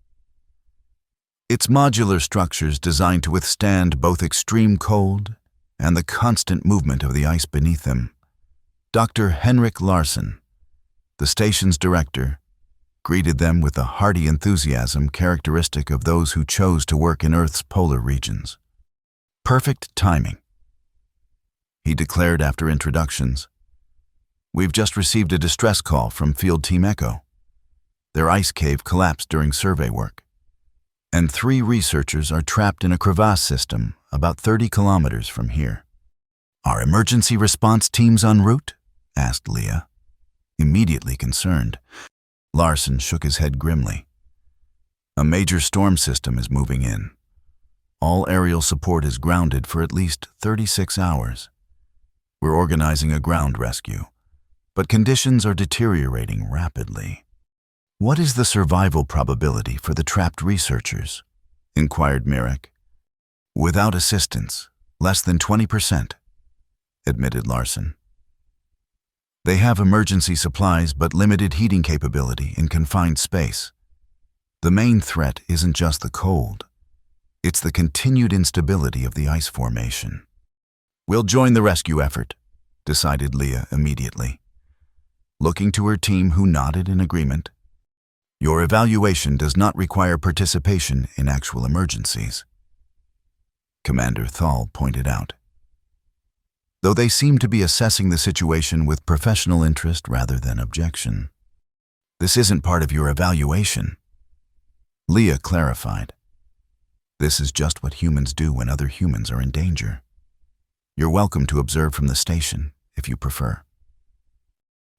Speaker 1: Its modular structures designed to withstand both extreme cold and the constant movement of the ice beneath them. Dr. Henrik Larsson, the station's director, greeted them with the hearty enthusiasm characteristic of those who chose to work in Earth's polar regions. Perfect timing, he declared after introductions. We've just received a distress call from Field Team Echo. Their ice cave collapsed during survey work, and 3 researchers are trapped in a crevasse system about 30 kilometers from here. Are emergency response teams en route? Asked Leah, immediately concerned. Larsson shook his head grimly. A major storm system is moving in. All aerial support is grounded for at least 36 hours. We're organizing a ground rescue, but conditions are deteriorating rapidly. What is the survival probability for the trapped researchers? Inquired Mirek. Without assistance, less than 20%, admitted Larsson. They have emergency supplies but limited heating capability in confined space. The main threat isn't just the cold. It's the continued instability of the ice formation. We'll join the rescue effort, decided Leah immediately. Looking to her team, who nodded in agreement. Your evaluation does not require participation in actual emergencies, Commander Thal pointed out. Though they seemed to be assessing the situation with professional interest rather than objection. This isn't part of your evaluation, Leah clarified. This is just what humans do when other humans are in danger. You're welcome to observe from the station, if you prefer.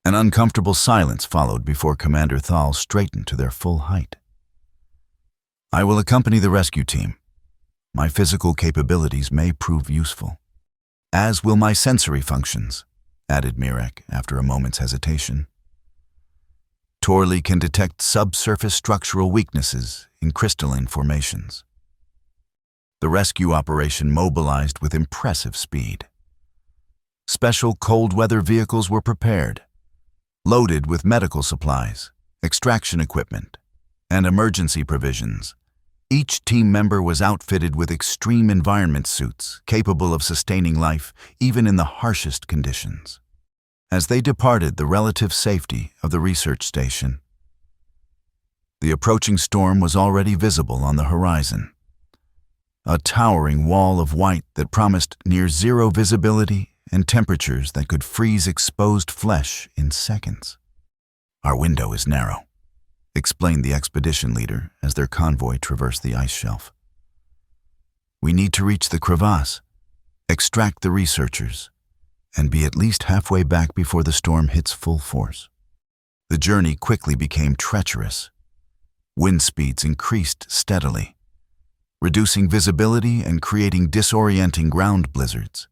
Speaker 1: An uncomfortable silence followed before Commander Thal straightened to their full height. I will accompany the rescue team. My physical capabilities may prove useful. As will my sensory functions, added Mirek after a moment's hesitation. Torley can detect subsurface structural weaknesses in crystalline formations. The rescue operation mobilized with impressive speed. Special cold weather vehicles were prepared, loaded with medical supplies, extraction equipment, and emergency provisions. Each team member was outfitted with extreme environment suits capable of sustaining life even in the harshest conditions. As they departed the relative safety of the research station, the approaching storm was already visible on the horizon. A towering wall of white that promised near-zero visibility and temperatures that could freeze exposed flesh in seconds. Our window is narrow, explained the expedition leader as their convoy traversed the ice shelf. We need to reach the crevasse, extract the researchers, and be at least halfway back before the storm hits full force. The journey quickly became treacherous. Wind speeds increased steadily, reducing visibility and creating disorienting ground blizzards.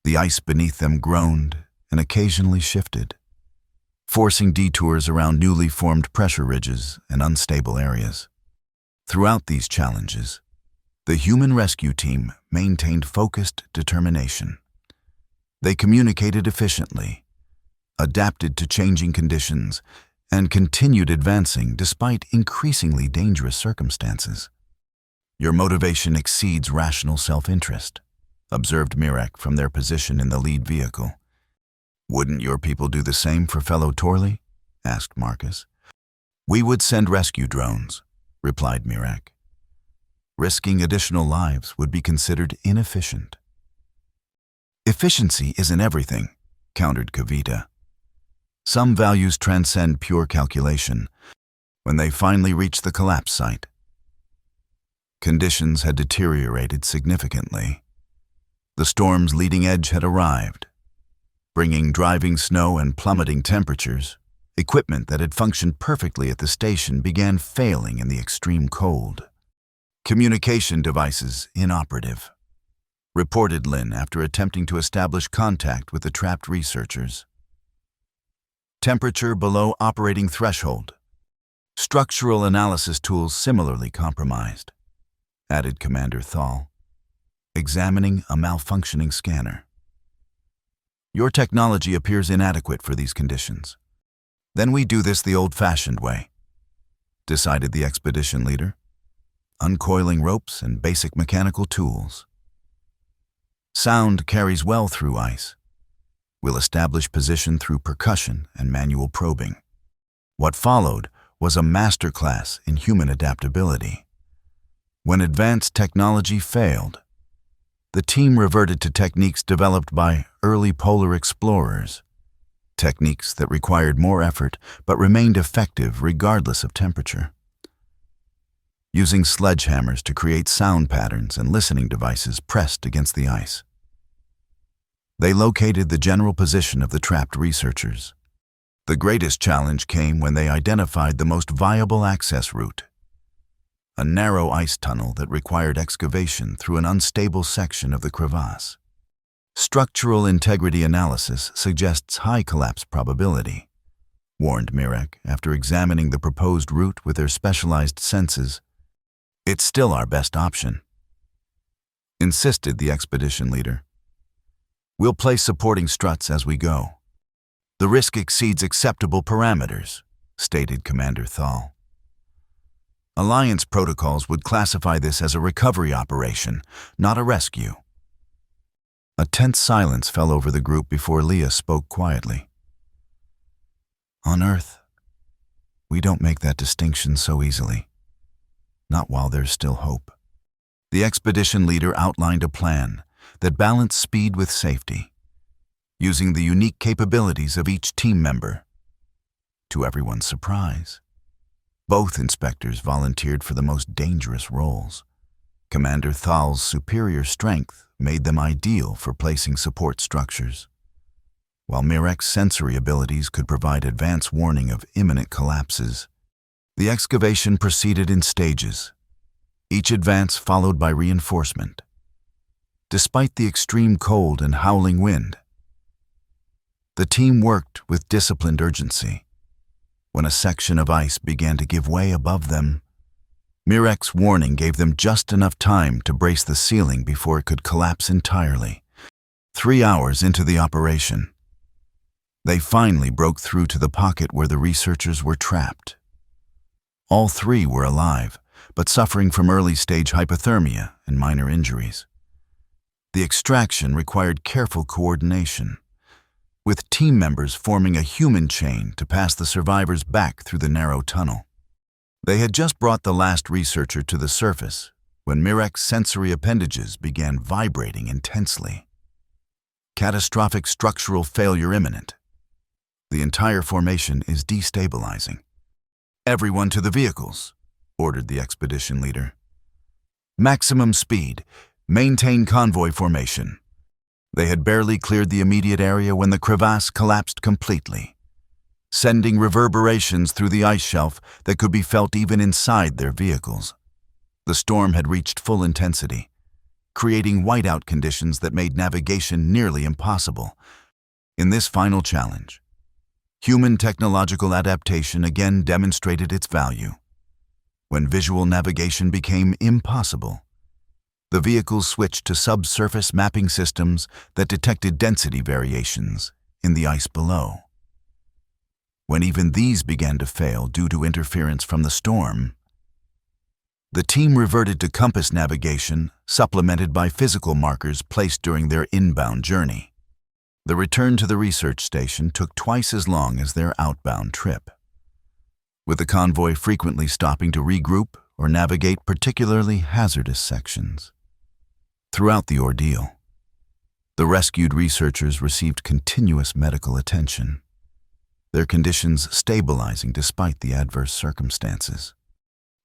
Speaker 1: The ice beneath them groaned and occasionally shifted, forcing detours around newly formed pressure ridges and unstable areas. Throughout these challenges, the human rescue team maintained focused determination. They communicated efficiently, adapted to changing conditions, and continued advancing despite increasingly dangerous circumstances. Your motivation exceeds rational self-interest, observed Mirek from their position in the lead vehicle. Wouldn't your people do the same for fellow Torley? Asked Marcus. We would send rescue drones, replied Mirek. Risking additional lives would be considered inefficient. Efficiency isn't everything, countered Kavita. Some values transcend pure calculation. When they finally reached the collapse site, conditions had deteriorated significantly. The storm's leading edge had arrived, bringing driving snow and plummeting temperatures. Equipment that had functioned perfectly at the station began failing in the extreme cold. Communication devices inoperative, reported Lynn after attempting to establish contact with the trapped researchers. Temperature below operating threshold. Structural analysis tools similarly compromised, added Commander Thal, examining a malfunctioning scanner. Your technology appears inadequate for these conditions. Then we do this the old-fashioned way, decided the expedition leader, uncoiling ropes and basic mechanical tools. Sound carries well through ice. We'll establish position through percussion and manual probing. What followed was a masterclass in human adaptability. When advanced technology failed, the team reverted to techniques developed by early polar explorers, techniques that required more effort but remained effective regardless of temperature. Using sledgehammers to create sound patterns and listening devices pressed against the ice, they located the general position of the trapped researchers. The greatest challenge came when they identified the most viable access route, a narrow ice tunnel that required excavation through an unstable section of the crevasse. Structural integrity analysis suggests high collapse probability, warned Mirek after examining the proposed route with their specialized senses. It's still our best option, insisted the expedition leader. We'll place supporting struts as we go. The risk exceeds acceptable parameters, stated Commander Thal. Alliance protocols would classify this as a recovery operation, not a rescue. A tense silence fell over the group before Leah spoke quietly. On Earth, we don't make that distinction so easily. Not while there's still hope. The expedition leader outlined a plan that balanced speed with safety, using the unique capabilities of each team member. To everyone's surprise, both inspectors volunteered for the most dangerous roles. Commander Thal's superior strength made them ideal for placing support structures, while Mirek's sensory abilities could provide advance warning of imminent collapses. The excavation proceeded in stages, each advance followed by reinforcement. Despite the extreme cold and howling wind, the team worked with disciplined urgency. When a section of ice began to give way above them, Mirek's warning gave them just enough time to brace the ceiling before it could collapse entirely. 3 hours into the operation, they finally broke through to the pocket where the researchers were trapped. All 3 were alive, but suffering from early-stage hypothermia and minor injuries. The extraction required careful coordination, with team members forming a human chain to pass the survivors back through the narrow tunnel. They had just brought the last researcher to the surface when Mirek's sensory appendages began vibrating intensely. Catastrophic structural failure imminent. The entire formation is destabilizing. "Everyone to the vehicles," ordered the expedition leader. "Maximum speed. Maintain convoy formation." They had barely cleared the immediate area when the crevasse collapsed completely, sending reverberations through the ice shelf that could be felt even inside their vehicles. The storm had reached full intensity, creating whiteout conditions that made navigation nearly impossible. In this final challenge, human technological adaptation again demonstrated its value. When visual navigation became impossible, the vehicles switched to subsurface mapping systems that detected density variations in the ice below. When even these began to fail due to interference from the storm, the team reverted to compass navigation, supplemented by physical markers placed during their inbound journey. The return to the research station took twice as long as their outbound trip, with the convoy frequently stopping to regroup or navigate particularly hazardous sections. Throughout the ordeal, the rescued researchers received continuous medical attention, their conditions stabilizing despite the adverse circumstances.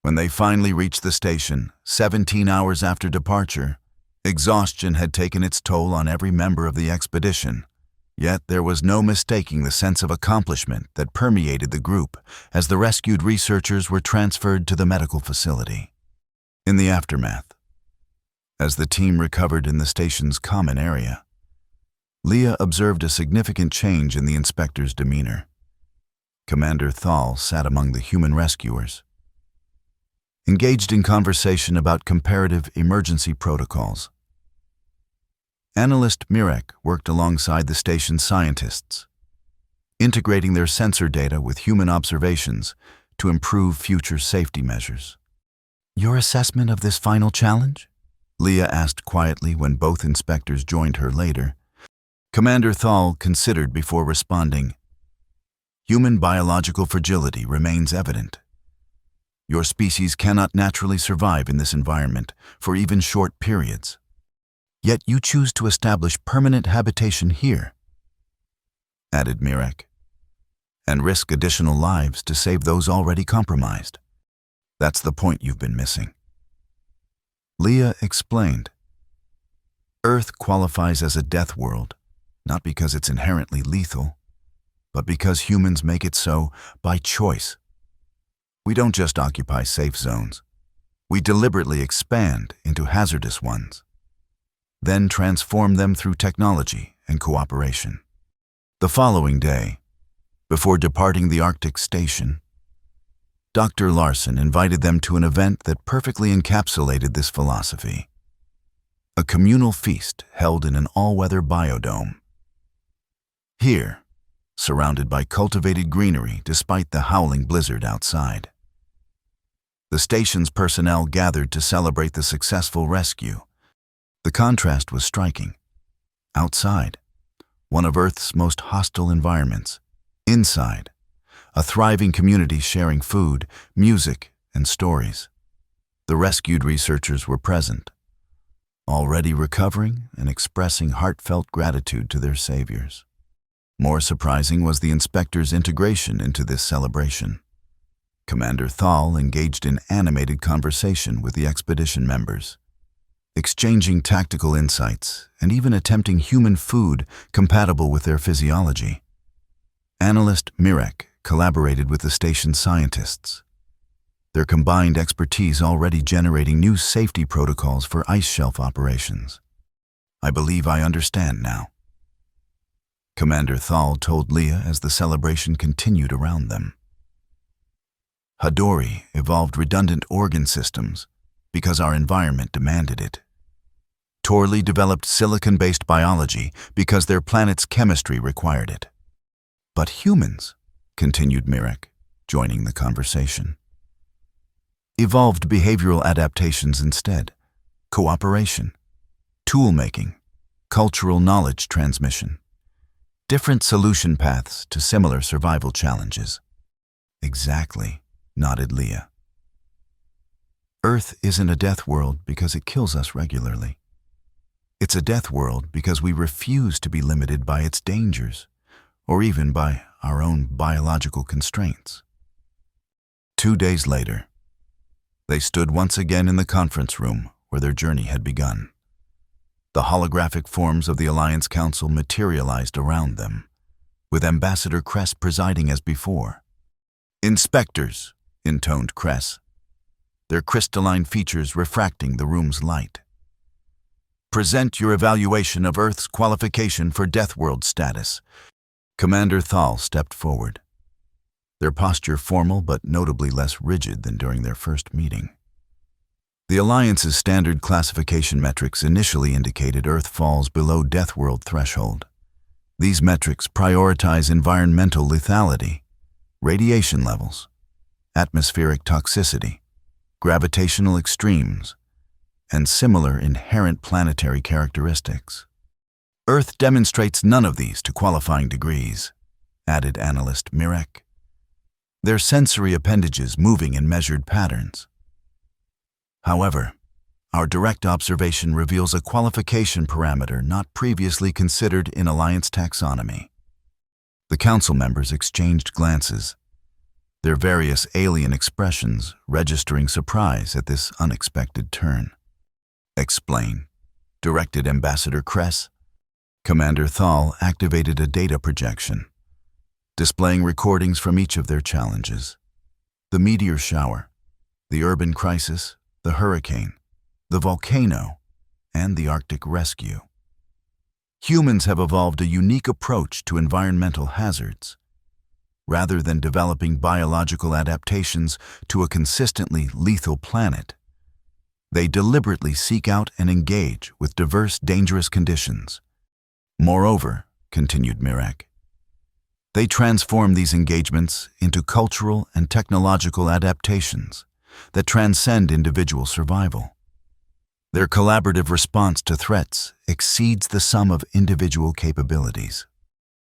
Speaker 1: When they finally reached the station, 17 hours after departure, exhaustion had taken its toll on every member of the expedition. Yet there was no mistaking the sense of accomplishment that permeated the group as the rescued researchers were transferred to the medical facility. In the aftermath, as the team recovered in the station's common area, Leah observed a significant change in the inspector's demeanor. Commander Thal sat among the human rescuers, engaged in conversation about comparative emergency protocols. Analyst Mirek worked alongside the station's scientists, integrating their sensor data with human observations to improve future safety measures. "Your assessment of this final challenge?" Leah asked quietly when both inspectors joined her later. Commander Thal considered before responding. "Human biological fragility remains evident. Your species cannot naturally survive in this environment for even short periods. Yet you choose to establish permanent habitation here," added Mirek, "and risk additional lives to save those already compromised. That's the point you've been missing." Leah explained. Earth qualifies as a death world, not because it's inherently lethal, but because humans make it so by choice. We don't just occupy safe zones. We deliberately expand into hazardous ones, then transform them through technology and cooperation. The following day, before departing the Arctic station, Dr. Larson invited them to an event that perfectly encapsulated this philosophy. A communal feast held in an all-weather biodome. Here, surrounded by cultivated greenery despite the howling blizzard outside, the station's personnel gathered to celebrate the successful rescue. The contrast was striking. Outside, one of Earth's most hostile environments. Inside, a thriving community sharing food, music, and stories. The rescued researchers were present, already recovering and expressing heartfelt gratitude to their saviors. More surprising was the inspector's integration into this celebration. Commander Thal engaged in animated conversation with the expedition members, exchanging tactical insights and even attempting human food compatible with their physiology. Analyst Mirek collaborated with the station scientists, their combined expertise already generating new safety protocols for ice shelf operations. "I believe I understand now," Commander Thal told Leah as the celebration continued around them. "Hadori evolved redundant organ systems because our environment demanded it. Torli developed silicon-based biology because their planet's chemistry required it. But humans," continued Mirek, joining the conversation, "evolved behavioral adaptations instead: cooperation, tool-making, cultural knowledge transmission, different solution paths to similar survival challenges." "Exactly," nodded Leah. "Earth isn't a death world because it kills us regularly. It's a death world because we refuse to be limited by its dangers, or even by our own biological constraints." 2 days later, they stood once again in the conference room where their journey had begun. The holographic forms of the Alliance Council materialized around them, with Ambassador Kress presiding as before. "Inspectors," intoned Kress, their crystalline features refracting the room's light. "Present your evaluation of Earth's qualification for Deathworld status." Commander Thal stepped forward, their posture formal but notably less rigid than during their first meeting. The Alliance's standard classification metrics initially indicated Earth falls below Deathworld threshold. These metrics prioritize environmental lethality, radiation levels, atmospheric toxicity, gravitational extremes, and similar inherent planetary characteristics. "Earth demonstrates none of these to qualifying degrees," added analyst Mirek, their sensory appendages moving in measured patterns. "However, our direct observation reveals a qualification parameter not previously considered in Alliance taxonomy." The council members exchanged glances, their various alien expressions registering surprise at this unexpected turn. "Explain," directed Ambassador Kress. Commander Thal activated a data projection, displaying recordings from each of their challenges: the meteor shower, the urban crisis, the hurricane, the volcano, and the Arctic rescue. "Humans have evolved a unique approach to environmental hazards. Rather than developing biological adaptations to a consistently lethal planet, they deliberately seek out and engage with diverse, dangerous conditions. Moreover," continued Mirek, "they transform these engagements into cultural and technological adaptations that transcend individual survival. Their collaborative response to threats exceeds the sum of individual capabilities."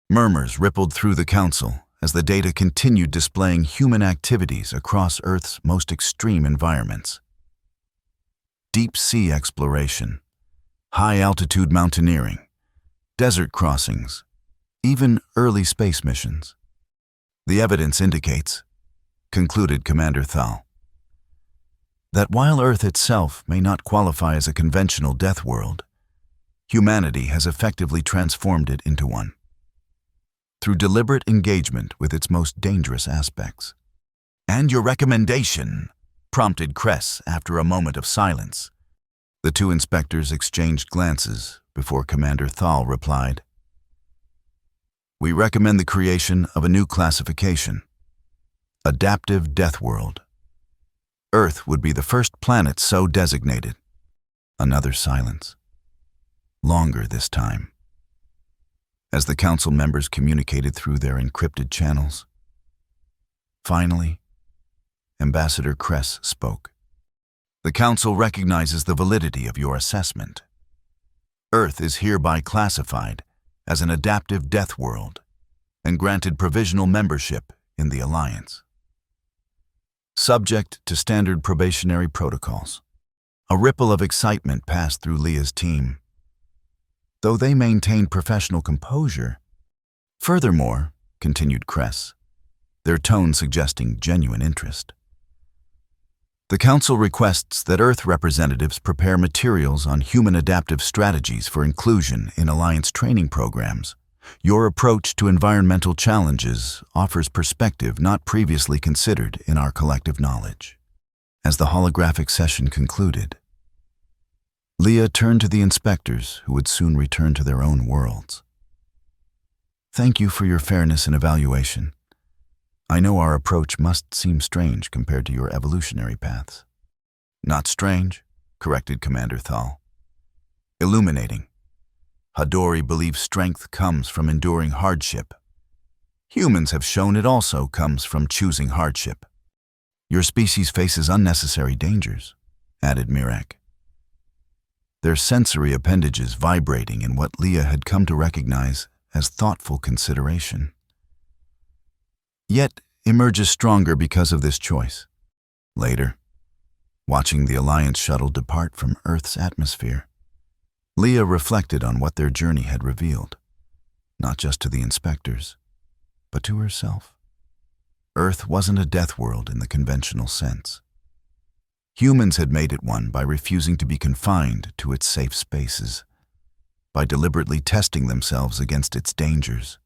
Speaker 1: Murmurs rippled through the council as the data continued displaying human activities across Earth's most extreme environments: deep sea exploration, high-altitude mountaineering, desert crossings, even early space missions. "The evidence indicates," concluded Commander Thal, "that while Earth itself may not qualify as a conventional death world, humanity has effectively transformed it into one, through deliberate engagement with its most dangerous aspects." "And your recommendation?" prompted Kress after a moment of silence. The two inspectors exchanged glances before Commander Thal replied, "We recommend the creation of a new classification: Adaptive Death World. Earth would be the first planet so designated." Another silence, longer this time, as the council members communicated through their encrypted channels. Finally, Ambassador Kress spoke. "The council recognizes the validity of your assessment. Earth is hereby classified as an adaptive death world and granted provisional membership in the Alliance, subject to standard probationary protocols." A ripple of excitement passed through Leah's team, though they maintained professional composure. "Furthermore," continued Kress, their tone suggesting genuine interest, "the Council requests that Earth representatives prepare materials on human adaptive strategies for inclusion in Alliance training programs. Your approach to environmental challenges offers perspective not previously considered in our collective knowledge." As the holographic session concluded, Leah turned to the inspectors who would soon return to their own worlds. Thank you for your fairness and evaluation. I know our approach must seem strange compared to your evolutionary paths. Not strange, corrected Commander Thal. Illuminating. Hadori believes strength comes from enduring hardship. Humans have shown it also comes from choosing hardship. Your species faces unnecessary dangers, added Mirak, their sensory appendages vibrating in what Leah had come to recognize as thoughtful consideration. Yet emerges stronger because of this choice. Later, watching the Alliance shuttle depart from Earth's atmosphere, Leah reflected on what their journey had revealed, not just to the inspectors, but to herself. Earth wasn't a death world in the conventional sense. Humans had made it one by refusing to be confined to its safe spaces, by deliberately testing themselves against its dangers,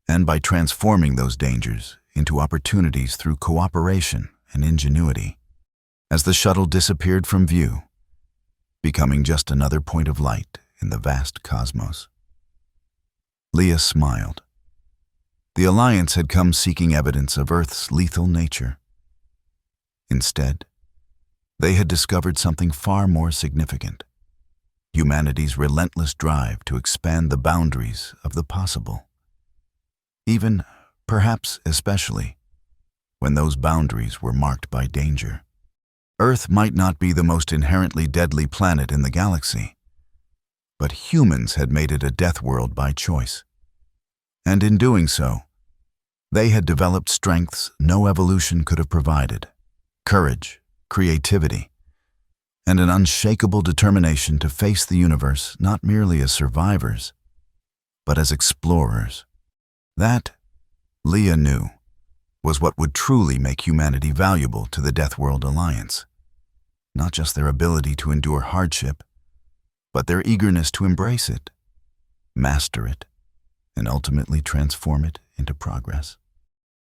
Speaker 1: and by transforming those dangers into opportunities through cooperation and ingenuity. As the shuttle disappeared from view, becoming just another point of light in the vast cosmos, Leah smiled. The Alliance had come seeking evidence of Earth's lethal nature. Instead, they had discovered something far more significant: humanity's relentless drive to expand the boundaries of the possible. Even, perhaps especially, when those boundaries were marked by danger. Earth might not be the most inherently deadly planet in the galaxy, but humans had made it a death world by choice. And in doing so, they had developed strengths no evolution could have provided: courage, creativity, and an unshakable determination to face the universe not merely as survivors, but as explorers. That, Leah knew, was what would truly make humanity valuable to the Deathworld Alliance. Not just their ability to endure hardship, but their eagerness to embrace it, master it, and ultimately transform it into progress.